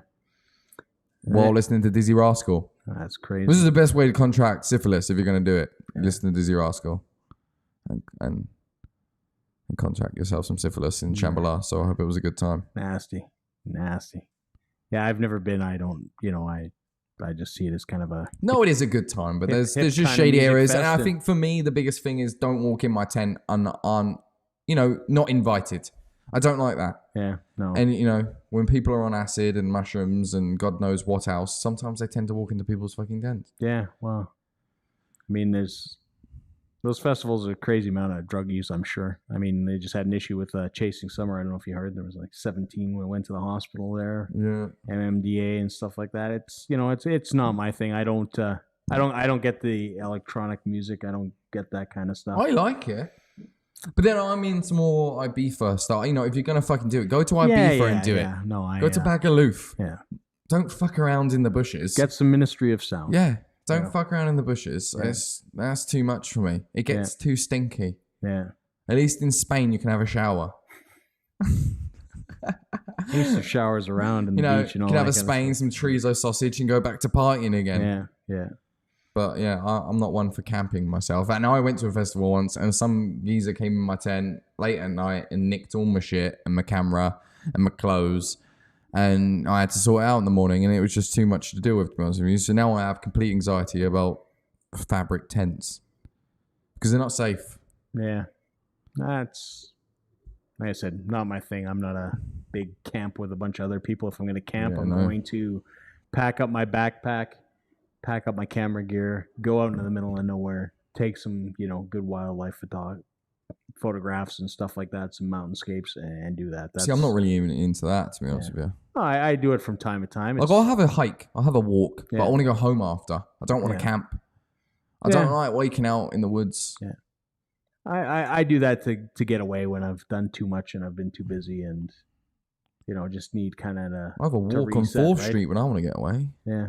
While listening to Dizzy Rascal. That's crazy. This is the best way to contract syphilis if you're going to do it. Listen to Dizzy Rascal. And contract yourself some syphilis in Shambhala. So I hope it was a good time. Nasty. Yeah, I've never been. I don't, I just see it as kind of a... No, it is a good time, but there's just shady areas. And I think for me, the biggest thing is don't walk in my tent on not invited. I don't like that. Yeah, no. And, when people are on acid and mushrooms and God knows what else, sometimes they tend to walk into people's fucking tents. Yeah, well, I mean, those festivals are a crazy amount of drug use, I'm sure. I mean, they just had an issue with Chasing Summer. I don't know if you heard. There was like 17 when went to the hospital there. Yeah. MMDA and stuff like that. It's, it's not my thing. I don't get the electronic music. I don't get that kind of stuff. I like it. But then I'm into more Ibiza stuff. You know, if you're gonna fucking do it, go to Ibiza and do it. No, go to Bagaloof. Yeah. Don't fuck around in the bushes. Get some Ministry of Sound. Yeah. Don't fuck around in the bushes. Yeah. That's too much for me. It gets too stinky. Yeah. At least in Spain, you can have a shower. There's some showers around in the beach and all that. You can have a Spain, some chorizo sausage, and go back to partying again. Yeah, yeah. But yeah, I'm not one for camping myself. I know I went to a festival once, and some geezer came in my tent late at night and nicked all my shit and my camera and my clothes, and I had to sort it out in the morning, and it was just too much to deal with, to be honest with you. So now I have complete anxiety about fabric tents because they're not safe. Yeah, that's, like I said, not my thing. I'm not a big camp with a bunch of other people. If I'm going to camp, I'm going to pack up my backpack, pack up my camera gear, go out into the middle of nowhere, take some, good wildlife photographs and stuff like that, some mountainscapes, and do that. See, I'm not really even into that, to be honest with you. No, I do it from time to time. Like, I'll have a hike, I'll have a walk, but I want to go home after. I don't want to camp. I don't like waking out in the woods. Yeah. I do that to get away when I've done too much and I've been too busy and, just need kind of to. I have a walk on 4th Street when I want to get away. Yeah.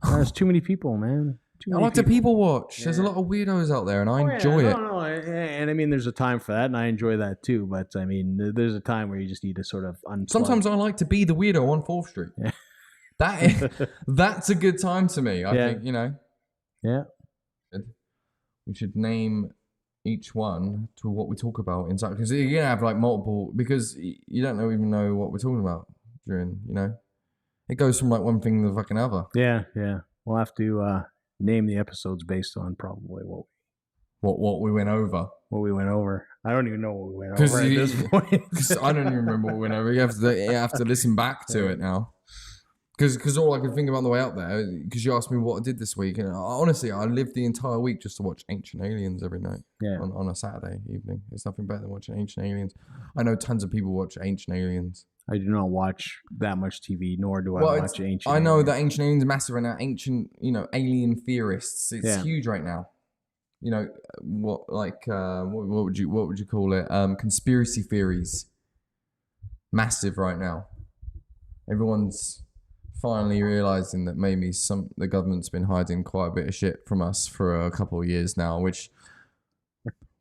There's too many people, man. I like to people watch. Yeah. There's a lot of weirdos out there, and I enjoy it. No, and I mean, there's a time for that, and I enjoy that too. But I mean, there's a time where you just need to sort of unplug. Sometimes I like to be the weirdo on 4th Street. Yeah. That's a good time to me. I think, Yeah. We should name each one to what we talk about inside, because you're gonna have like multiple, because you don't even know what we're talking about during. It goes from like one thing to the fucking other. Yeah. We'll have to name the episodes based on probably what we went over. What we went over. I don't even know what we went over at this point. Because I don't even remember what we went over. You have to listen back to it now. Because all I could think about on the way out there, because you asked me what I did this week, and honestly, I lived the entire week just to watch Ancient Aliens every night on a Saturday evening. There's nothing better than watching Ancient Aliens. I know tons of people watch Ancient Aliens. I do not watch that much TV, nor do I watch Ancient Aliens. I know that Ancient Aliens are massive right now. Ancient, alien theorists. It's huge right now. What would you call it? Conspiracy theories. Massive right now. Everyone's finally realizing that maybe the government's been hiding quite a bit of shit from us for a couple of years now, which,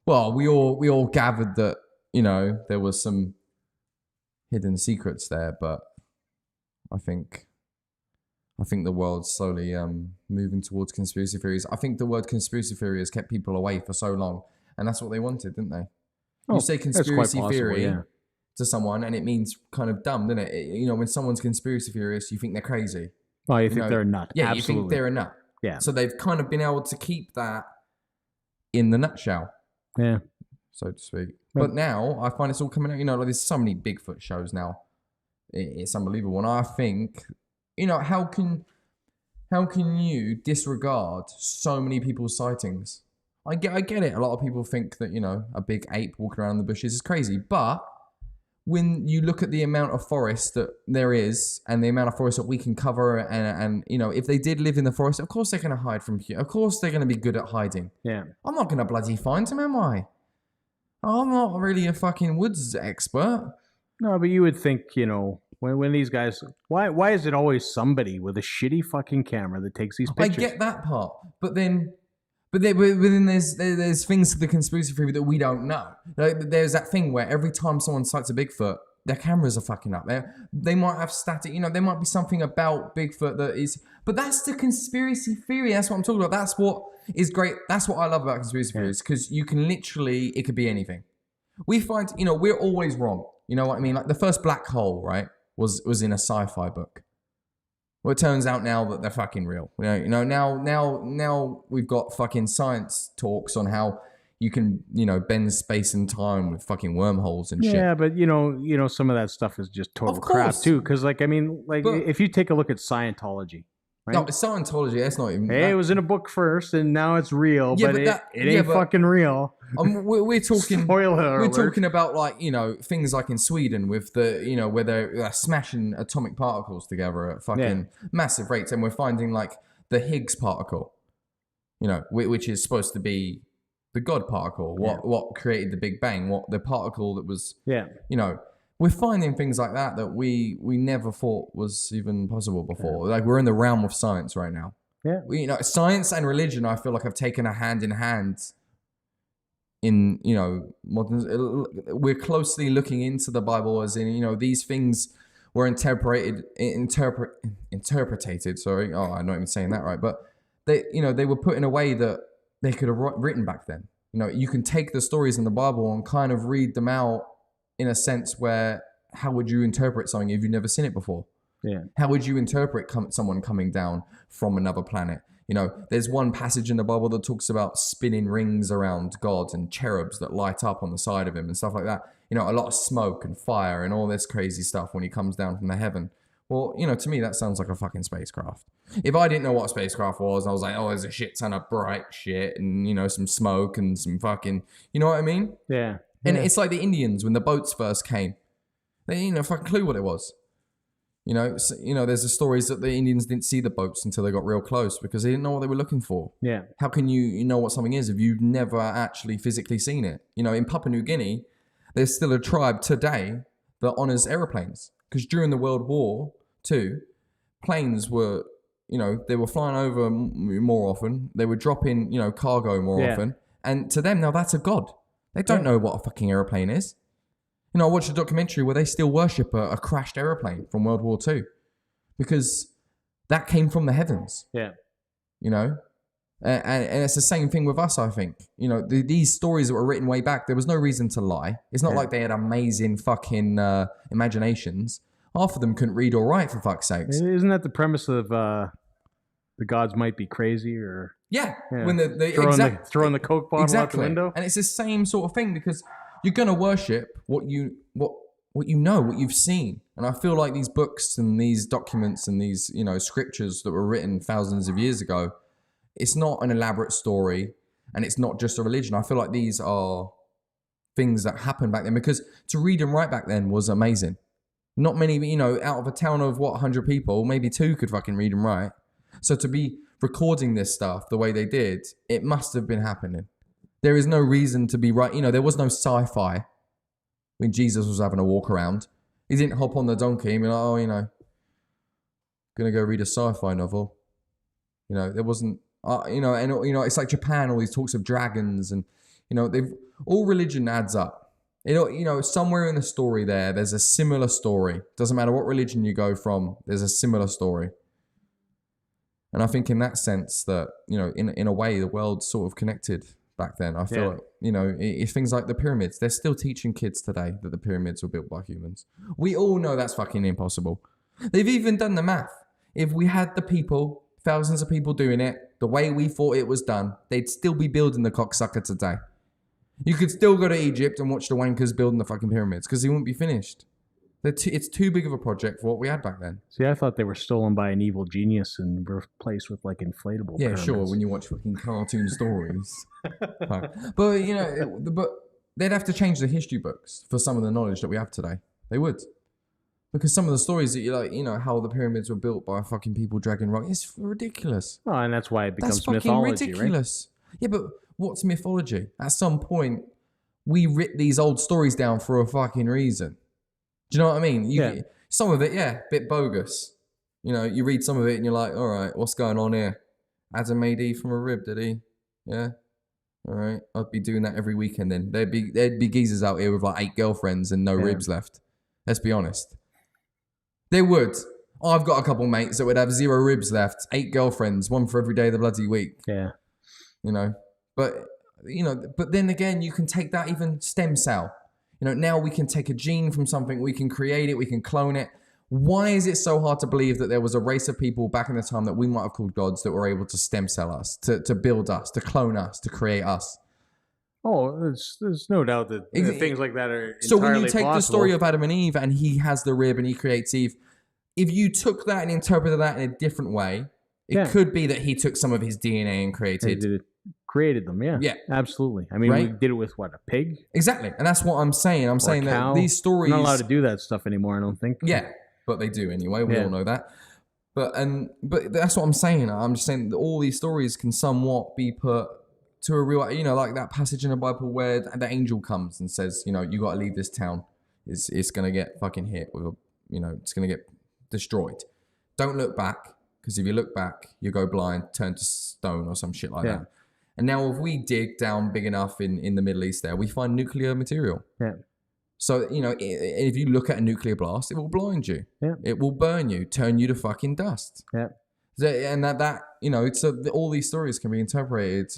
well, we all gathered that, there was some hidden secrets there, but I think the world's slowly moving towards conspiracy theories. I think the word conspiracy theory has kept people away for so long, and that's what they wanted, didn't they? You say conspiracy theory to someone, and it means kind of dumb, doesn't it? When someone's conspiracy theorist, you think they're crazy. Oh, you think they're a nut. Yeah, absolutely. You think they're a nut. Yeah. So they've kind of been able to keep that in the nutshell. Yeah. So to speak. But now I find it's all coming out, like there's so many Bigfoot shows now. It's unbelievable. And I think, how can you disregard so many people's sightings? I get it. A lot of people think that, a big ape walking around the bushes is crazy. But when you look at the amount of forest that there is and the amount of forest that we can cover and if they did live in the forest, of course they're going to hide from you. Of course they're going to be good at hiding. Yeah. I'm not going to bloody find them, am I? I'm not really a fucking woods expert. No, but you would think, when these guys, why is it always somebody with a shitty fucking camera that takes these pictures? I get that part, but then there's things to the conspiracy theory that we don't know. Like, there's that thing where every time someone sights a Bigfoot, their cameras are fucking up. They might have static, there might be something about Bigfoot that is, but that's the conspiracy theory. That's what I'm talking about. That's what is great. That's what I love about conspiracy theories, because you can literally, it could be anything. We find, we're always wrong. You know what I mean? Like the first black hole, right, was in a sci-fi book. Well, it turns out now that they're fucking real. Now we've got fucking science talks on how you can, bend space and time with fucking wormholes and shit. Yeah, but some of that stuff is just total crap too. Because if you take a look at Scientology. Right? No, it's Scientology. That's not even. Hey, it was in a book first, and now it's real, but it ain't fucking real. We're talking. Spoiler alert. We're talking about things like in Sweden with the where they're smashing atomic particles together at fucking massive rates, and we're finding like the Higgs particle, which is supposed to be the God particle, what created the Big Bang, what the particle that was, you know, we're finding things like that we never thought was even possible before. Like we're in the realm of science right now. Yeah. You know, science and religion, I feel like have taken a hand in hand in, you know, modern, we're closely looking into the Bible as in, you know, these things were interpreted, sorry. Oh, I'm not even saying that right. But they, you know, they were put in a way that they could have written back then. You know, you can take the stories in the Bible and kind of read them out in a sense where how would you interpret something if you've never seen it before? Yeah. How would you interpret someone coming down from another planet? You know, there's one passage in the Bible that talks about spinning rings around God and cherubs that light up on the side of him and stuff like that. You know, a lot of smoke and fire and all this crazy stuff when he comes down from the heaven. Well, you know, to me, that sounds like a fucking spacecraft. If I didn't know what a spacecraft was, I was like, oh, there's a shit ton of bright shit and, you know, some smoke and some fucking, you know what I mean? Yeah. And it's like the Indians when the boats first came. They didn't have a fucking clue what it was. You know, so, you know, there's the stories that the Indians didn't see the boats until they got real close because they didn't know what they were looking for. Yeah. How can you know what something is if you've never actually physically seen it? You know, in Papua New Guinea, there's still a tribe today that honors aeroplanes because during the World War II, planes were, you know, they were flying over more often. They were dropping, you know, cargo more often. And to them, now that's a god. They don't know what a fucking aeroplane is. You know, I watched a documentary where they still worship a crashed aeroplane from World War II because that came from the heavens. Yeah. You know, and it's the same thing with us, I think. You know, these stories that were written way back, there was no reason to lie. It's not like they had amazing fucking imaginations. Half of them couldn't read or write, for fuck's sakes. Isn't that the premise of the gods might be crazy or... Yeah. When throwing the Coke bottle out the window. And it's the same sort of thing because you're going to worship what you know, what you've seen. And I feel like these books and these documents and these, you know, scriptures that were written thousands of years ago, it's not an elaborate story and it's not just a religion. I feel like these are things that happened back then because to read and write back then was amazing. Not many, you know, out of a town of 100 people, maybe 2 could fucking read and write. So to be recording this stuff the way they did, it must have been happening. There is no reason to be right. You know, there was no sci-fi when Jesus was having a walk around. He didn't hop on the donkey and be like, oh, you know, gonna go read a sci-fi novel. You know, there wasn't, you know, and, you know, it's like Japan, all these talks of dragons and, you know, all religion adds up. You know, somewhere in the story there's a similar story. Doesn't matter what religion you go from, there's a similar story. And I think in that sense that, you know, in a way, the world's sort of connected back then. I feel like, you know, if things like the pyramids, they're still teaching kids today that the pyramids were built by humans. We all know that's fucking impossible. They've even done the math. If we had the people, thousands of people doing it, the way we thought it was done, they'd still be building the cocksucker today. You could still go to Egypt and watch the wankers building the fucking pyramids because they wouldn't be finished. It's too big of a project for what we had back then. See, I thought they were stolen by an evil genius and replaced with like inflatable pyramids. Sure, when you watch fucking cartoon stories. But, you know, but they'd have to change the history books for some of the knowledge that we have today. They would. Because some of the stories that you like, you know, how the pyramids were built by fucking people dragging rock, it's ridiculous. Oh, and that's why it becomes mythology, ridiculous. Right? Yeah, but what's mythology? At some point, we writ these old stories down for a fucking reason. Do you know what I mean? Some of it, a bit bogus. You know, you read some of it and you're like, all right, what's going on here? Adam made Eve from a rib, did he? Yeah. All right. I'd be doing that every weekend then. There'd be geezers out here with like 8 girlfriends and no ribs left. Let's be honest. They would. I've got a couple mates that would have 0 ribs left, 8 girlfriends, 1 for every day of the bloody week. Yeah. You know, but then again, you can take that even stem cell. You know, now we can take a gene from something, we can create it, we can clone it. Why is it so hard to believe that there was a race of people back in the time that we might have called gods that were able to stem cell us, to build us, to clone us, to create us? Oh, there's no doubt that things like that are entirely So when you take possible. the story of Adam and Eve and he has the rib and he creates Eve, if you took that and interpreted that in a different way, it could be that he took some of his DNA and created them, yeah, absolutely. I mean, we did it with what, a pig? Exactly, and that's what I'm saying. I'm saying that these stories we're not allowed to do that stuff anymore. I don't think. Yeah, but they do anyway. We all know that. But that's what I'm saying. I'm just saying that all these stories can somewhat be put to a real, you know, like that passage in the Bible where the angel comes and says, you know, you got to leave this town. It's going to get fucking hit with a, you know, it's going to get destroyed. Don't look back, because if you look back, you go blind, turn to stone or some shit like that. And now if we dig down big enough in the Middle East there, we find nuclear material. Yeah. So, you know, if you look at a nuclear blast, it will blind you. Yeah. It will burn you, turn you to fucking dust. Yeah. And that you know, it's all these stories can be interpreted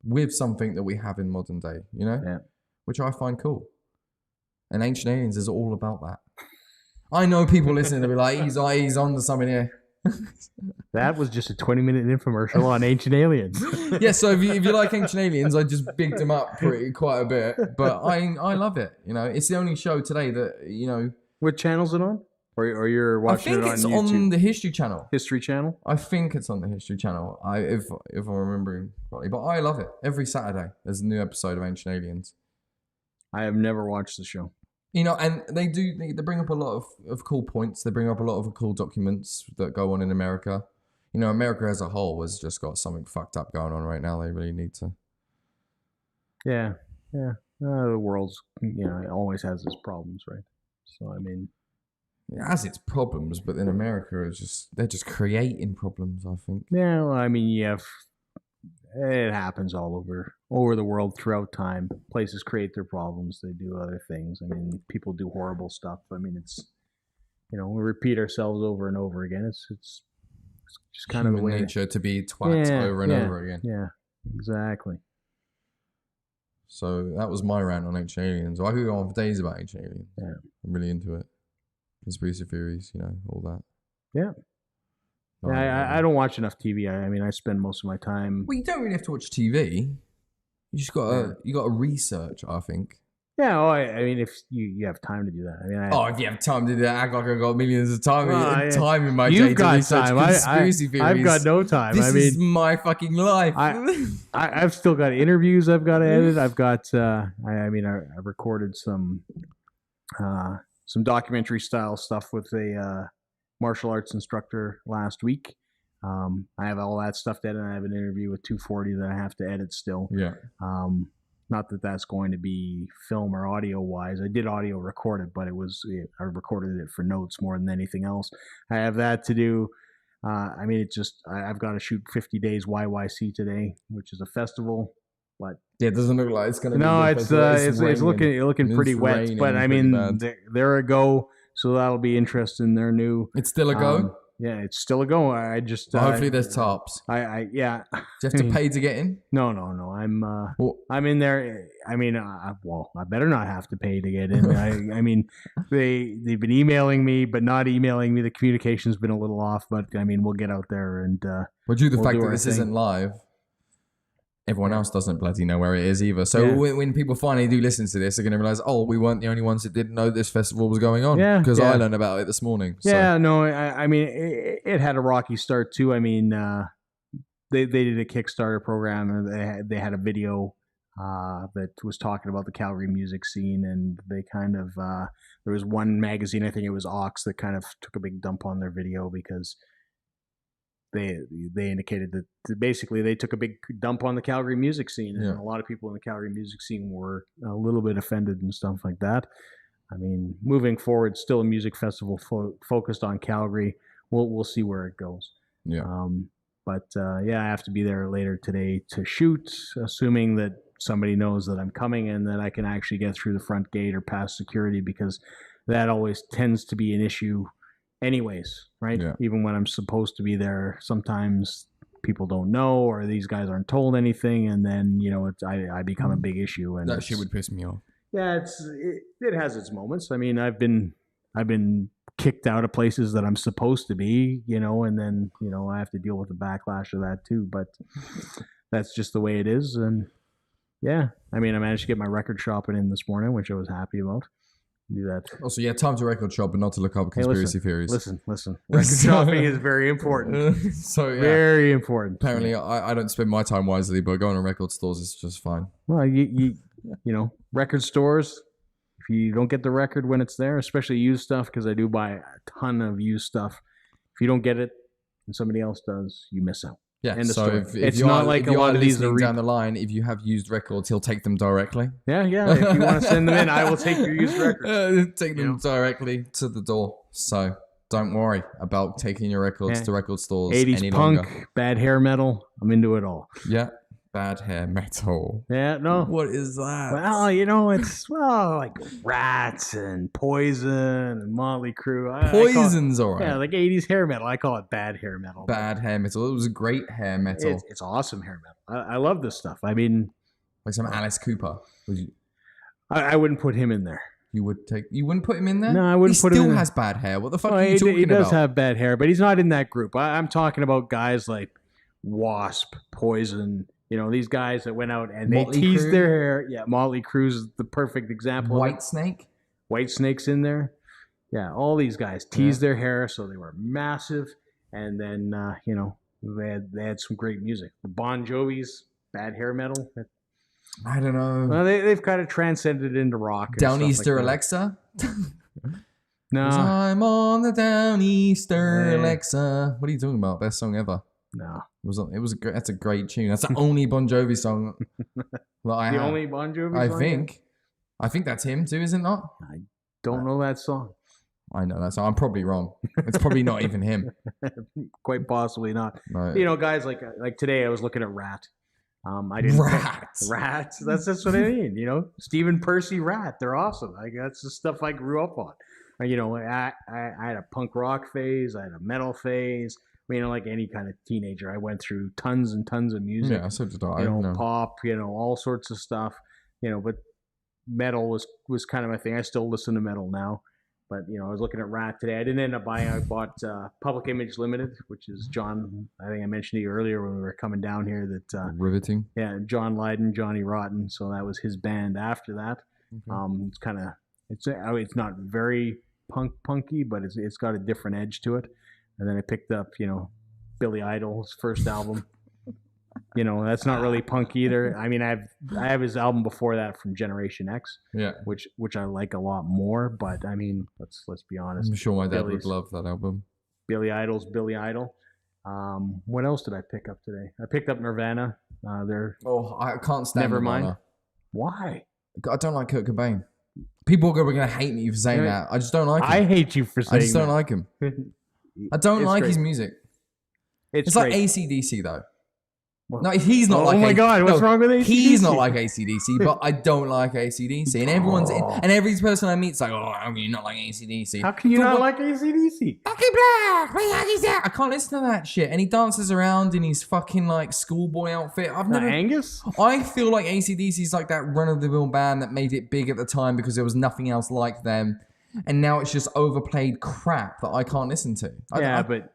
with something that we have in modern day, you know? Yeah. Which I find cool. And Ancient Aliens is all about that. I know people listening to be like, he's on to something here. That was just a 20-minute infomercial on Ancient Aliens. Yeah, so if you like Ancient Aliens, I just bigged him up quite a bit. But I love it. You know, it's the only show today that, you know. What channel's it on? Or you're watching it on YouTube? I think it's on the History Channel. History Channel? I think it's on the History Channel, if I'm remembering correctly. But I love it. Every Saturday, there's a new episode of Ancient Aliens. I have never watched the show. You know, and they bring up a lot of cool points. They bring up a lot of cool documents that go on in America. You know, America as a whole has just got something fucked up going on right now. They really need to. Yeah. The world's, you know, it always has its problems, right? So, I mean. It has its problems, but then America they're just creating problems, I think. Yeah, well, I mean, it happens all over the world throughout time. Places create their problems. They do other things. I mean, people do horrible stuff. I mean, it's, you know, we repeat ourselves over and over again. It's just kind of the way nature to be twats over and over again. Yeah, exactly. So that was my rant on Ancient Aliens. I could go on for days about Ancient Aliens. Yeah, I'm really into it. Conspiracy theories, you know, all that. Yeah. I don't watch enough TV. I mean, I spend most of my time. Well, you don't really have to watch TV. You just got to research, I think. Yeah, I mean, if you have time to do that. I mean, if you have time to do that, act like I've got millions of time. Time in my day to research conspiracy theories. I've got no time. This is my fucking life. I've still got interviews I've got to edit. I've got. I recorded some documentary style stuff with a martial arts instructor last week. I have all that stuff to edit. I have an interview with 240 that I have to edit still. Yeah. Not that that's going to be film or audio wise. I did audio record it, but I recorded it for notes more than anything else. I have that to do. I mean, I've got to shoot 50 Days YYC today, which is a festival. But yeah, it doesn't look like it's going to be. No, it's looking pretty wet. But I mean, there a go. So that'll be interesting. They're new. It's still a go. Yeah, it's still a go. I just hopefully there's tops. Yeah. Do you have to pay to get in? No. I'm in there. I mean, I better not have to pay to get in. I mean, they've been emailing me, but not emailing me. The communication's been a little off, but I mean, we'll get out there and. But due to the fact that this isn't live, everyone else doesn't bloody know where it is either. So when people finally do listen to this, they're going to realize, we weren't the only ones that didn't know this festival was going on. Yeah. Because I learned about it this morning. Yeah, no, I mean, it had a rocky start too. I mean, they did a Kickstarter program and they had a video that was talking about the Calgary music scene. And they kind of, there was one magazine, I think it was Ox, that kind of took a big dump on their video because they indicated that basically they took a big dump on the Calgary music scene, and a lot of people in the Calgary music scene were a little bit offended and stuff like that. I mean, moving forward, still a music festival focused on Calgary. We'll see where it goes. Yeah. I have to be there later today to shoot, assuming that somebody knows that I'm coming and that I can actually get through the front gate or past security, because that always tends to be an issue anyways, right? Yeah. Even when I'm supposed to be there, sometimes people don't know, or these guys aren't told anything, and then I become a big issue, and that shit would piss me off. Yeah, it has its moments. I mean, I've been kicked out of places that I'm supposed to be, and then I have to deal with the backlash of that too. But that's just the way it is, and yeah, I mean, I managed to get my record shopping in this morning, which I was happy about. Do that. Also, time to record shop and not to look up conspiracy theories. Listen. Record shopping is very important. Very important. Apparently, I don't spend my time wisely, but going to record stores is just fine. Well, you record stores, if you don't get the record when it's there, especially used stuff, because I do buy a ton of used stuff. If you don't get it and somebody else does, you miss out. Yeah, End of so story. if It's you not are, like if a you lot are of these are listening down the line, if you have used records, he'll take them directly. Yeah. If you want to send them in, I will take your used records. Take them directly to the door. So don't worry about taking your records to record stores 80s any punk, longer. bad hair metal. I'm into it all. Yeah, bad hair metal. Yeah, no. What is that? Well, it's like Rats and Poison and Motley Crue. Poison's alright. Yeah, like 80s hair metal. I call it bad hair metal. Bad hair metal. It was a great hair metal. It's awesome hair metal. I love this stuff. I mean, like some Alice Cooper. I wouldn't put him in there. You wouldn't put him in there? No, I wouldn't put him in there. He still has bad hair. What the fuck are you talking about? He does have bad hair, but he's not in that group. I'm talking about guys like Wasp, Poison, these guys that went out and they teased their hair. Yeah, Motley Crue's the perfect example. Whitesnake? Whitesnake's in there. Yeah, all these guys teased their hair, so they were massive. And then, they had some great music. The Bon Jovi's bad hair metal. I don't know. Well, they've kind of transcended into rock. Downeaster Alexa? No. I'm on the Downeaster Alexa. What are you talking about? Best song ever. No. That's a great tune. That's the only Bon Jovi song that I have. Only Bon Jovi song? I think that's him too, is it not? I don't know that song. I know that song. I'm probably wrong. It's probably not even him. Quite possibly not. No. Guys like today I was looking at Rat. I didn't Rats. That's what I mean. Stephen Percy, Rat. They're awesome. That's the stuff I grew up on. I had a punk rock phase. I had a metal phase. Like any kind of teenager, I went through tons and tons of music. Yeah, so did I. Pop. All sorts of stuff. But metal was kind of my thing. I still listen to metal now. But, I was looking at Rat today. I didn't end up buying. I bought Public Image Limited, which is John. I think I mentioned to you earlier when we were coming down here that riveting. Yeah, John Lydon, Johnny Rotten. So that was his band after that. Okay. It's kind of it's not very punky, but it's got a different edge to it. And then I picked up Billy Idol's first album. That's not really punk either. I mean, I have his album before that from Generation X, which I like a lot more. But I mean, let's be honest. I'm sure my dad would love that album. Billy Idol's Billy Idol. What else did I pick up today? I picked up Nirvana. I can't stand Nirvana. Why? I don't like Kurt Cobain. People are going to hate me for saying that. I just don't like him. I hate you for saying that. I just don't like him. I don't like his music. It's like AC/DC though. No, he's not like. Oh my God, what's wrong with AC/DC? He's not like AC/DC, but I don't like AC/DC, and and every person I meet's like, how can you not like AC/DC? How can you not like AC/DC? Fucking black, I can't listen to that shit. And he dances around in his fucking like schoolboy outfit. Angus. I feel like AC/DC is like that run-of-the-mill band that made it big at the time because there was nothing else like them, and now it's just overplayed crap that I can't listen to. But.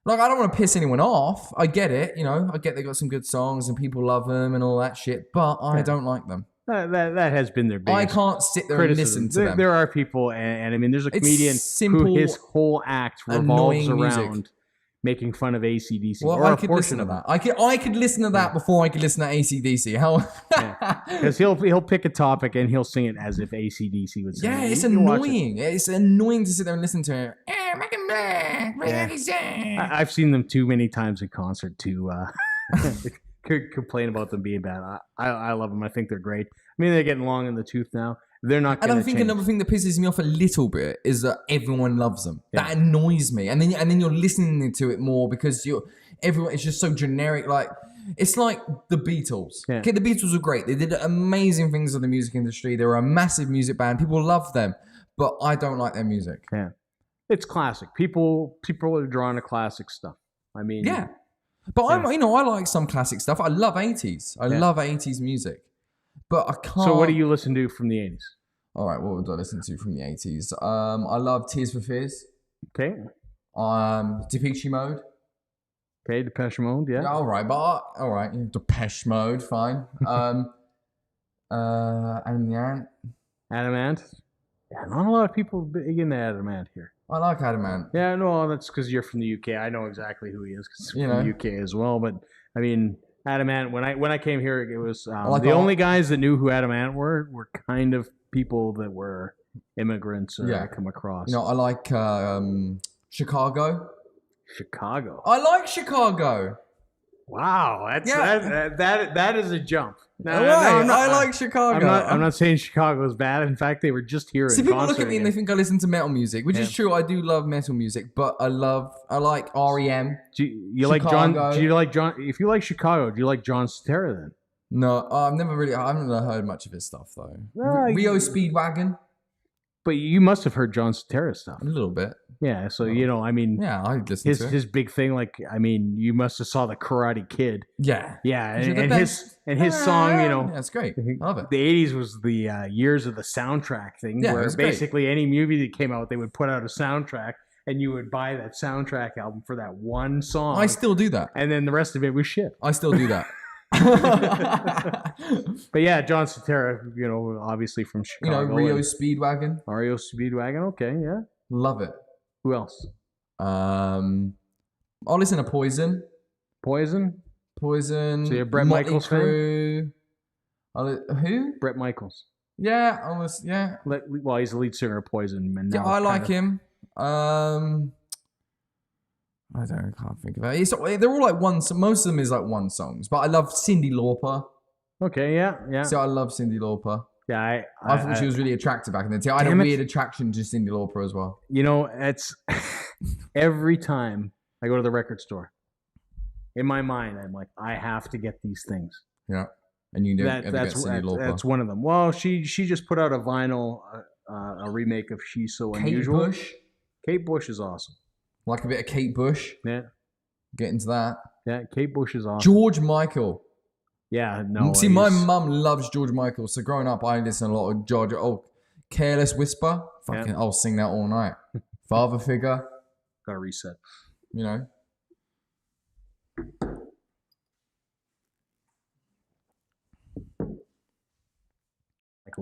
Like, I don't want to piss anyone off. I get it, I get they got some good songs and people love them and all that shit, but I don't like them. That has been their biggest I can't sit there and listen to them. There are people, and I mean, there's a comedian who his whole act revolves around making fun of AC/DC. Well, I could listen to that. I could listen to that before I could listen to AC/DC. How? Because he'll pick a topic and he'll sing it as if AC/DC would sing it. Yeah, it's annoying. It's annoying to sit there and listen to it. I've seen them too many times in concert to complain about them being bad. I love them. I think they're great. I mean, they're getting long in the tooth now. They're not. And I think another thing that pisses me off a little bit is that everyone loves them. Yeah. That annoys me. And then you're listening to it more because everyone. It's just so generic. Like it's like the Beatles. Yeah. Okay, the Beatles were great. They did amazing things in the music industry. They were a massive music band. People love them, but I don't like their music. Yeah, it's classic. People are drawn to classic stuff. I mean, yeah. But I like some classic stuff. I love 80s. I love 80s music. But I can't. So what do you listen to from the 80s? All right, what would I listen to from the 80s? I love Tears for Fears. Okay. Depeche Mode. Okay, Depeche Mode, yeah. All right, Depeche Mode, fine. Adam Ant. Adam Ant? Yeah, not a lot of people big into Adam Ant here. I like Adam Ant. Yeah, no, that's because you're from the UK. I know exactly who he is because he's from the UK as well. But I mean, Adam Ant. When I came here, it was the only guys that knew who Adam Ant were kind of people that were immigrants or I come across. I like Chicago. Chicago. I like Chicago. Wow, that is a jump. No, I like Chicago. I'm not saying Chicago is bad. In fact, they were just here. See, people look at me and they think I listen to metal music, which is true. I do love metal music, but I like REM. Do you like John? If you like Chicago, do you like John Cetera then? No, I haven't heard much of his stuff though. Rio Speedwagon. But you must have heard John Cetera stuff. A little bit. Yeah, so I mean, yeah, I listened to his big thing. Like, I mean, you must have saw the Karate Kid. Yeah, and his song, yeah, it's great. I love it. The '80s was the years of the soundtrack thing, where basically any movie that came out, they would put out a soundtrack, and you would buy that soundtrack album for that one song. I still do that, and then the rest of it was shit. I still do that. But yeah, John Cetera, obviously from Chicago. Rio Speedwagon. REO Speedwagon, okay, yeah. Love it. Who else? I'll listen to Poison. Poison. So you're Bret Michaels fan? Who? Bret Michaels. Yeah, almost. Yeah. Well, he's the lead singer of Poison. And I like him. I can't think of it. They're all like one. Most of them is like one songs, but I love Cyndi Lauper. Okay, yeah. So I love Cyndi Lauper. Yeah, I thought she was really attractive back in the day. I had a weird attraction to Cyndi Lauper as well. It's every time I go to the record store, in my mind, I'm like, I have to get these things. Yeah, and you get Cyndi Lauper. That's one of them. Well, she just put out a vinyl, a remake of She's So Unusual. Kate Bush is awesome. Like a bit of Kate Bush. Yeah. Get into that. Yeah, Kate Bush is awesome. George Michael. Yeah, no. See, my mum loves George Michael, so growing up, I listened a lot of George. Oh, Careless Whisper. Fucking, I'll sing that all night. Father Figure. Gotta reset.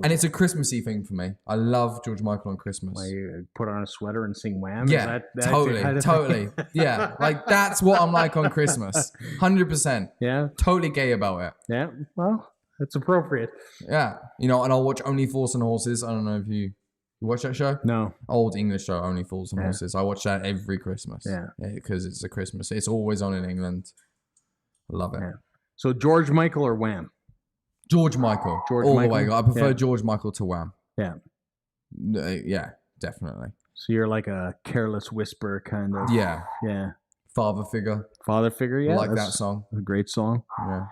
And it's a Christmassy thing for me. I love George Michael on Christmas. Like you put on a sweater and sing Wham? Yeah, totally. Yeah, like that's what I'm like on Christmas. 100%. Yeah. Totally gay about it. Yeah, well, that's appropriate. Yeah. And I'll watch Only Fools and Horses. I don't know if you watch that show? No. Old English show, Only Fools and Horses. I watch that every Christmas. Yeah. Because it's a Christmas. It's always on in England. I love it. Yeah. So George Michael or Wham? George Michael. The way. I prefer George Michael to Wham. Yeah. Yeah, definitely. So you're like a Careless Whisper kind of. Yeah. Yeah. Father Figure. Yeah. I like that song. A great song. Yeah.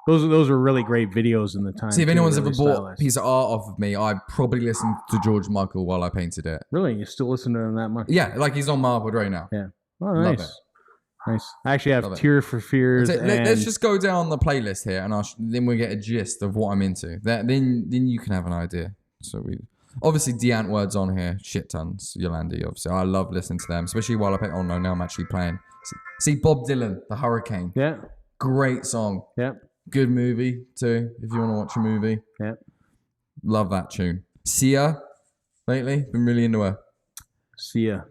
Those were really great videos in the time. See, if anyone's ever bought a piece of art off of me, I probably listened to George Michael while I painted it. Really? You still listen to him that much? Yeah, like he's on Marble right now. Yeah. Oh, nice. Love it. Nice. I actually have Tear for Fears. Let's just go down the playlist here, and then we'll get a gist of what I'm into. Then you can have an idea. So obviously De Antwoord's on here, shit tons. Yolandi, obviously, I love listening to them, especially while I paint. Oh no, now I'm actually playing. See Bob Dylan, The Hurricane. Yeah. Great song. Yeah. Good movie too. If you want to watch a movie. Yeah. Love that tune. Sia, lately been really into her. Sia.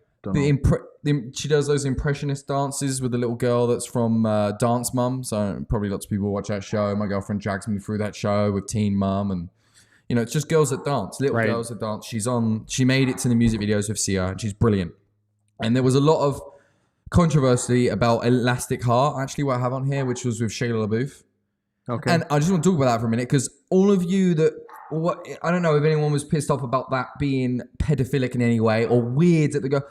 She does those impressionist dances with the little girl that's from Dance Mum. So probably lots of people watch that show. My girlfriend drags me through that show with Teen Mum, and it's just girls that dance, little girls that dance. She made it to the music videos with Sia, and she's brilliant. And there was a lot of controversy about Elastic Heart, actually, what I have on here, which was with Shayla LaBeouf. Okay. And I just want to talk about that for a minute, because all of you I don't know if anyone was pissed off about that being pedophilic in any way or weird that they go,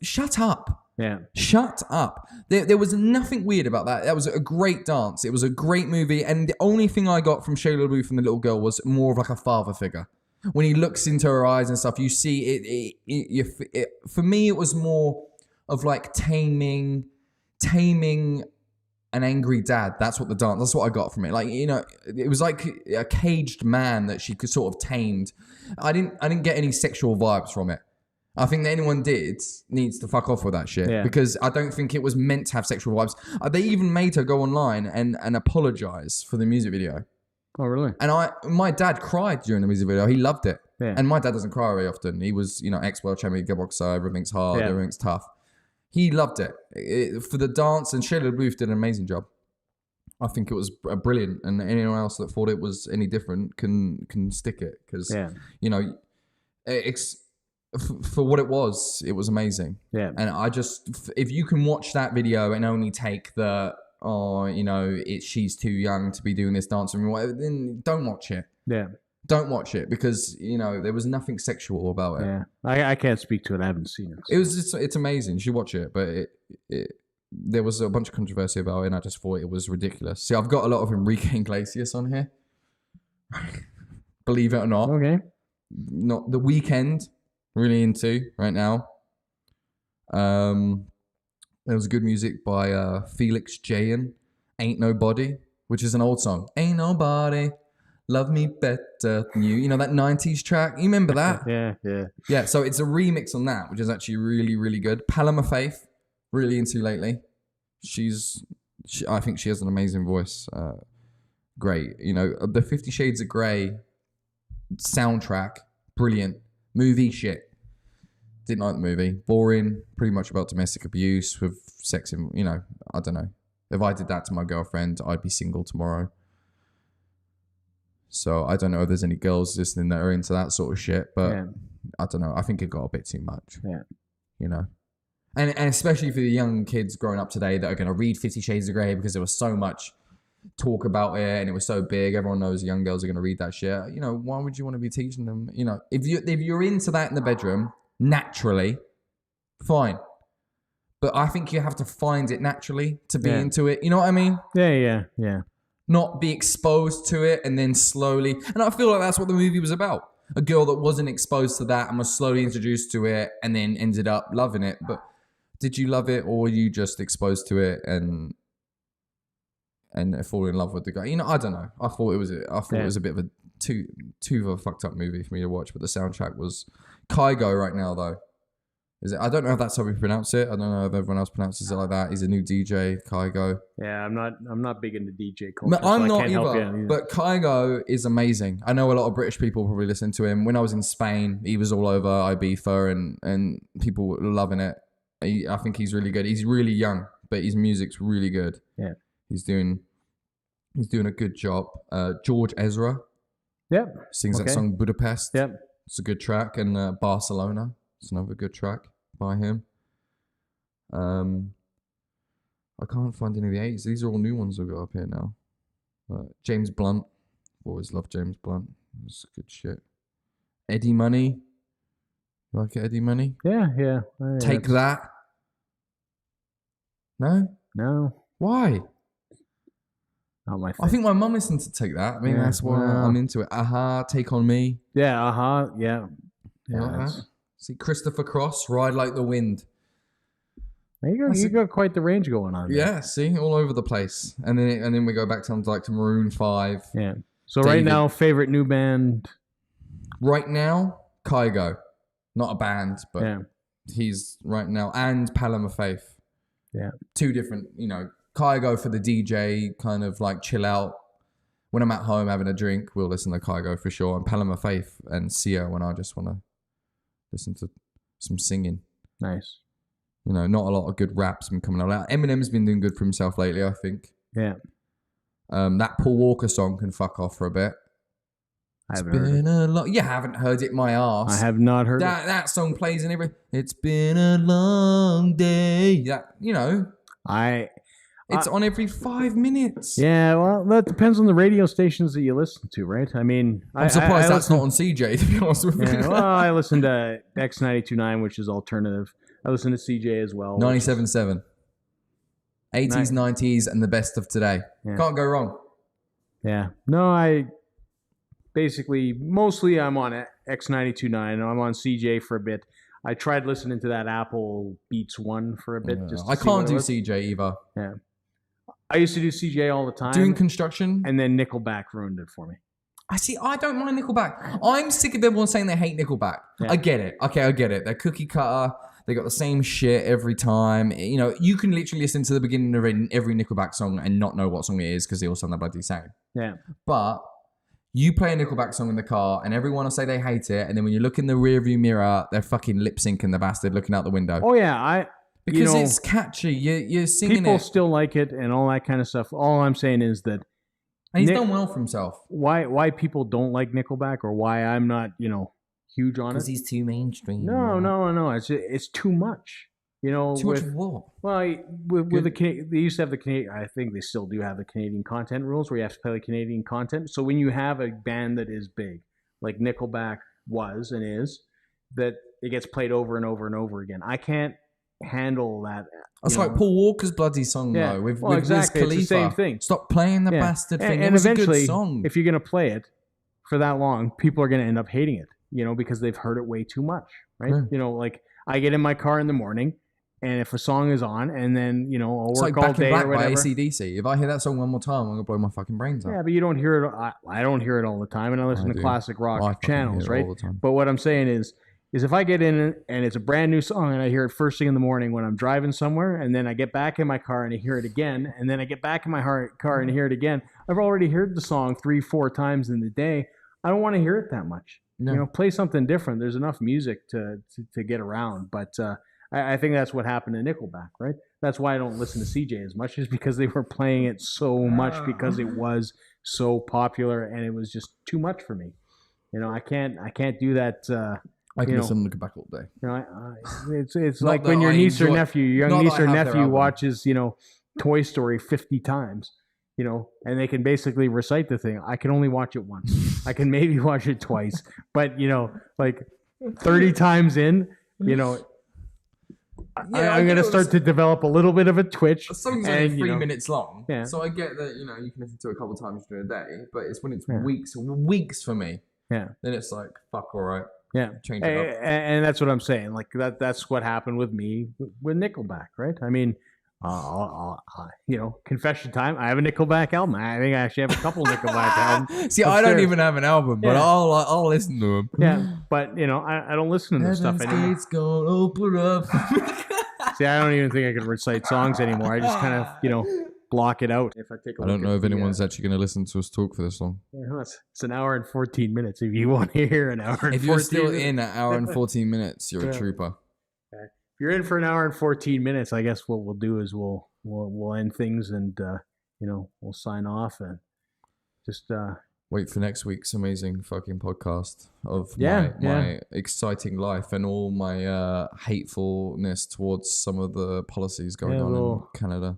shut up. Yeah. Shut up. There was nothing weird about that. That was a great dance. It was a great movie. And the only thing I got from Shayla LaBeouf and the little girl was more of like a father figure. When he looks into her eyes and stuff, you see it. For me, it was more of like taming an angry dad. That's what I got from it. Like, it was like a caged man that she could sort of tamed. I didn't get any sexual vibes from it. I think that anyone needs to fuck off with that shit, because I don't think it was meant to have sexual vibes. They even made her go online and apologize for the music video. Oh, really? And my dad cried during the music video. He loved it. Yeah. And my dad doesn't cry very often. He was, ex-world champion kickboxer. Everything's hard. Yeah. Everything's tough. He loved it. For the dance, and Shayla LaBeouf did an amazing job. I think it was brilliant, and anyone else that thought it was any different can stick it, because for what it was amazing. Yeah. And if you can watch that video and only take the oh, she's too young to be doing this dance and whatever, then don't watch it. Yeah. Don't watch it because, there was nothing sexual about it. Yeah. I can't speak to it. I haven't seen it. So. It's amazing. You should watch it, but there was a bunch of controversy about it and I just thought it was ridiculous. See, I've got a lot of Enrique Iglesias on here. Believe it or not. Okay. Not The Weeknd, really into right now. There was good music by Felix Jaehn, Ain't Nobody, which is an old song. Ain't nobody love me better than you. That 90s track? You remember that? Yeah. Yeah, so it's a remix on that, which is actually really, really good. Paloma Faith, really into lately. I think she has an amazing voice. Great. The 50 Shades of Grey soundtrack, brilliant. Movie, shit. Didn't like the movie. Boring. Pretty much about domestic abuse with sex in, I don't know. If I did that to my girlfriend, I'd be single tomorrow. So I don't know if there's any girls listening that are into that sort of shit, but I don't know. I think it got a bit too much. Yeah. And especially for the young kids growing up today that are going to read 50 Shades of Grey because there was so much talk about it and it was so big. Everyone knows young girls are going to read that shit. Why would you want to be teaching them? If you're into that in the bedroom, naturally, fine. But I think you have to find it naturally to be into it. You know what I mean? Yeah. Not be exposed to it and then slowly. And I feel like that's what the movie was about. A girl that wasn't exposed to that and was slowly introduced to it and then ended up loving it. But did you love it or were you just exposed to it and fall in love with the guy? I don't know. I thought it was a bit of a too of a fucked up movie for me to watch. But the soundtrack was Kygo right now though. I don't know if that's how we pronounce it. I don't know if everyone else pronounces it like that. He's a new DJ, Kygo. Yeah, I'm not big into DJ culture. I'm not either. But Kygo is amazing. I know a lot of British people probably listen to him. When I was in Spain, he was all over Ibiza and people were loving it. I think he's really good. He's really young, but his music's really good. Yeah, he's doing a good job. George Ezra. Yep. Sings that song Budapest. Yep. It's a good track. And Barcelona. It's another good track by him. I can't find any of the 80s. These are all new ones I've got up here now. James Blunt. Always loved James Blunt. It's good shit. Eddie Money. You like it, Eddie Money? Yeah. Take That. No? Why? Not my thing. I think my mum listened to Take That. I mean, that's why I'm into it. Aha, Take On Me. Yeah, yeah. Yeah. See, Christopher Cross, Ride Like the Wind. You got quite the range going on there. Yeah, see, all over the place. And then we go back to Maroon 5. Yeah. So David. Right now, favorite new band? Right now, Kygo. Not a band, but he's right now. And Paloma Faith. Yeah. Two different, Kygo for the DJ, kind of like chill out. When I'm at home having a drink, we'll listen to Kygo for sure. And Paloma Faith and Sia when I just want to listen to some singing. Nice. Not a lot of good raps been coming out. Eminem's been doing good for himself lately, I think. Yeah. That Paul Walker song can fuck off for a bit. I haven't heard it. You haven't heard it, my ass. I have not heard it. That song plays in every... It's been a long day. It's on every 5 minutes. Yeah, well, that depends on the radio stations that you listen to, right? I mean... I'm surprised that's not on CJ, to be honest with you. Well, I listen to X92.9, which is alternative. I listen to CJ as well. 97.7. 80s, 90s, and the best of today. Yeah. Can't go wrong. Yeah. No, mostly I'm on X92.9, and I'm on CJ for a bit. I tried listening to that Apple Beats 1 for a bit. I can't do CJ either. Yeah. I used to do CJ all the time. Doing construction. And then Nickelback ruined it for me. I don't mind Nickelback. I'm sick of everyone saying they hate Nickelback. Yeah. I get it. Okay, I get it. They're cookie cutter. They got the same shit every time. You can literally listen to the beginning of every Nickelback song and not know what song it is because they all sound the bloody same. Yeah. But you play a Nickelback song in the car and everyone will say they hate it. And then when you look in the rearview mirror, they're fucking lip syncing the bastard looking out the window. Oh, yeah. Because it's catchy. You're singing people still like it and all that kind of stuff. All I'm saying is that... And he's done well for himself. Why people don't like Nickelback or why I'm not, huge on it? Because he's too mainstream. No. It's too much. You know, Too much of what? Well, with they used to have the Canadian. I think they still do have the Canadian content rules where you have to play the Canadian content. So when you have a band that is big, like Nickelback was and is, that it gets played over and over and over again. I can't handle that. It's like Paul Walker's bloody song though. With exactly. Wiz Khalifa. It's the same thing. Stop playing the bastard thing. And it was eventually, a good song. If you're gonna play it for that long, people are gonna end up hating it. You know, because they've heard it way too much, right? Yeah. You know, like I get in my car in the morning. And if a song is on, and then, you know, I'll work all day or whatever. It's like Back in Black by AC/DC. If I hear that song one more time, I'm going to blow my fucking brains out. Yeah, but you don't hear it. I don't hear it all the time, and I listen to classic rock channels, right? But what I'm saying is if I get in and it's a brand new song, and I hear it first thing in the morning when I'm driving somewhere, and then I get back in my car and I hear it again, and then I get back in my car and I hear it again, I've already heard the song 3-4 times in the day. I don't want to hear it that much. No. You know, play something different. There's enough music to get around, but... I think that's what happened to Nickelback, right? That's why I don't listen to CJ as much, is because they were playing it so much because it was so popular and it was just too much for me. You know, I can't do that. I can listen to Nickelback all day. You know, it's like when your niece or nephew, your young niece or nephew watches, you know, Toy Story 50 times, you know, and they can basically recite the thing. I can only watch it once. I can maybe watch it twice, but you know, like 30 times in, you know. Yeah, I'm going to start to develop a little bit of a twitch. The song's only 3 minutes long, so I get that, you know, you can listen to it a couple of times during a day, but it's when it's weeks for me. Yeah. Then it's like, fuck, all right. Yeah. Change it up. And that's what I'm saying. Like that's what happened with me with Nickelback, right? I mean, you know, confession time. I have a Nickelback album. I think I actually have a couple Nickelback albums. See, I don't even have an album, but I'll listen to them. Yeah, but you know, I don't listen to this stuff anymore. Gates gonna open up. See, I don't even think I could recite songs anymore. I just kind of, you know, block it out. If I take a look, I don't know if anyone's actually going to listen to us talk for this long. Yeah, it's an hour and 14 minutes. If you want to hear an hour and 14 minutes. If you're still in an hour and 14 minutes, you're a trooper. Okay. If you're in for an hour and 14 minutes, I guess what we'll do is we'll end things and, you know, we'll sign off and just... wait for next week's amazing fucking podcast of my exciting life and all my hatefulness towards some of the policies going on in Canada.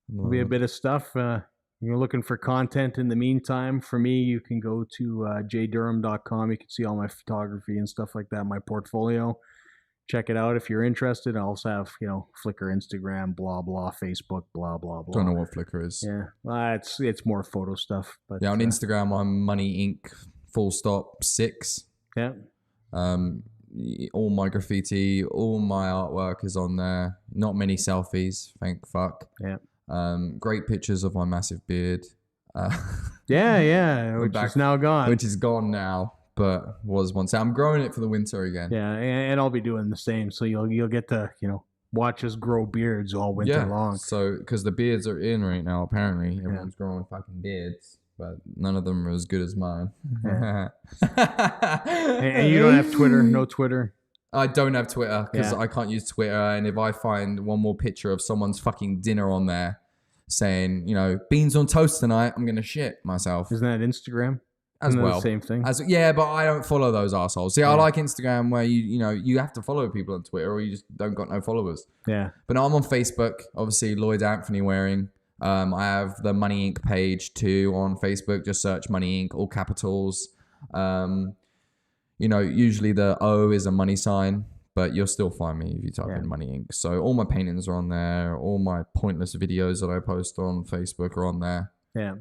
There'll be a bit of stuff. You're looking for content in the meantime. For me, you can go to jdurham.com. You can see all my photography and stuff like that, my portfolio. Check it out if you're interested. I also have, you know, Flickr, Instagram, blah, blah, Facebook, blah, blah, blah. Don't know what Flickr is. Yeah. It's more photo stuff. But yeah, on Instagram, I'm Money Inc. *6. Yeah. All my graffiti, all my artwork is on there. Not many selfies, thank fuck. Yeah. Great pictures of my massive beard. Which is now gone. Which is gone now. But was once. I'm growing it for the winter again. Yeah, and I'll be doing the same. So you'll get to, you know, watch us grow beards all winter long. So because the beards are in right now, apparently everyone's growing fucking beards, but none of them are as good as mine. Yeah. and you don't have Twitter? No Twitter? I don't have Twitter because I can't use Twitter. And if I find one more picture of someone's fucking dinner on there saying, you know, beans on toast tonight, I'm gonna shit myself. Isn't that Instagram? As well, the same thing. But I don't follow those assholes. See, I like Instagram where you have to follow people on Twitter or you just don't got no followers. Yeah. But now I'm on Facebook. Obviously, Lloyd Anthony Waring. I have the Money Inc. page too on Facebook. Just search Money Inc. all capitals. You know, usually the O is a money sign, but you'll still find me if you type in Money Inc. So all my paintings are on there. All my pointless videos that I post on Facebook are on there. Yeah.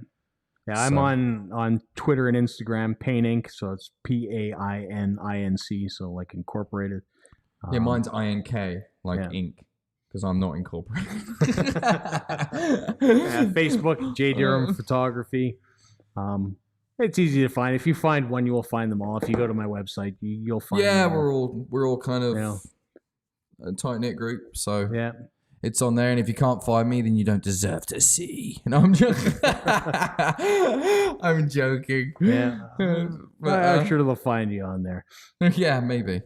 Yeah, I'm on Twitter and Instagram, Pain Inc. So it's PAININC, so like incorporated. Yeah, mine's INK, like ink, because I'm not incorporated. Facebook, J Durham Photography. It's easy to find. If you find one, you will find them all. If you go to my website, you'll find. Yeah, we're all kind of a tight knit group. So yeah. It's on there, and if you can't find me, then you don't deserve to see. No, I'm joking. I'm joking. Yeah, but I'm sure they'll find you on there. Yeah, maybe.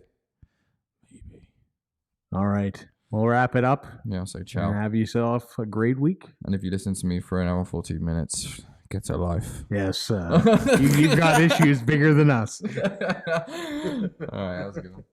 All right, we'll wrap it up. Yeah, I'll say ciao. And have yourself a great week. And if you listen to me for an hour and 14 minutes, get a life. Yes, you've got issues bigger than us. All right, that was a good one.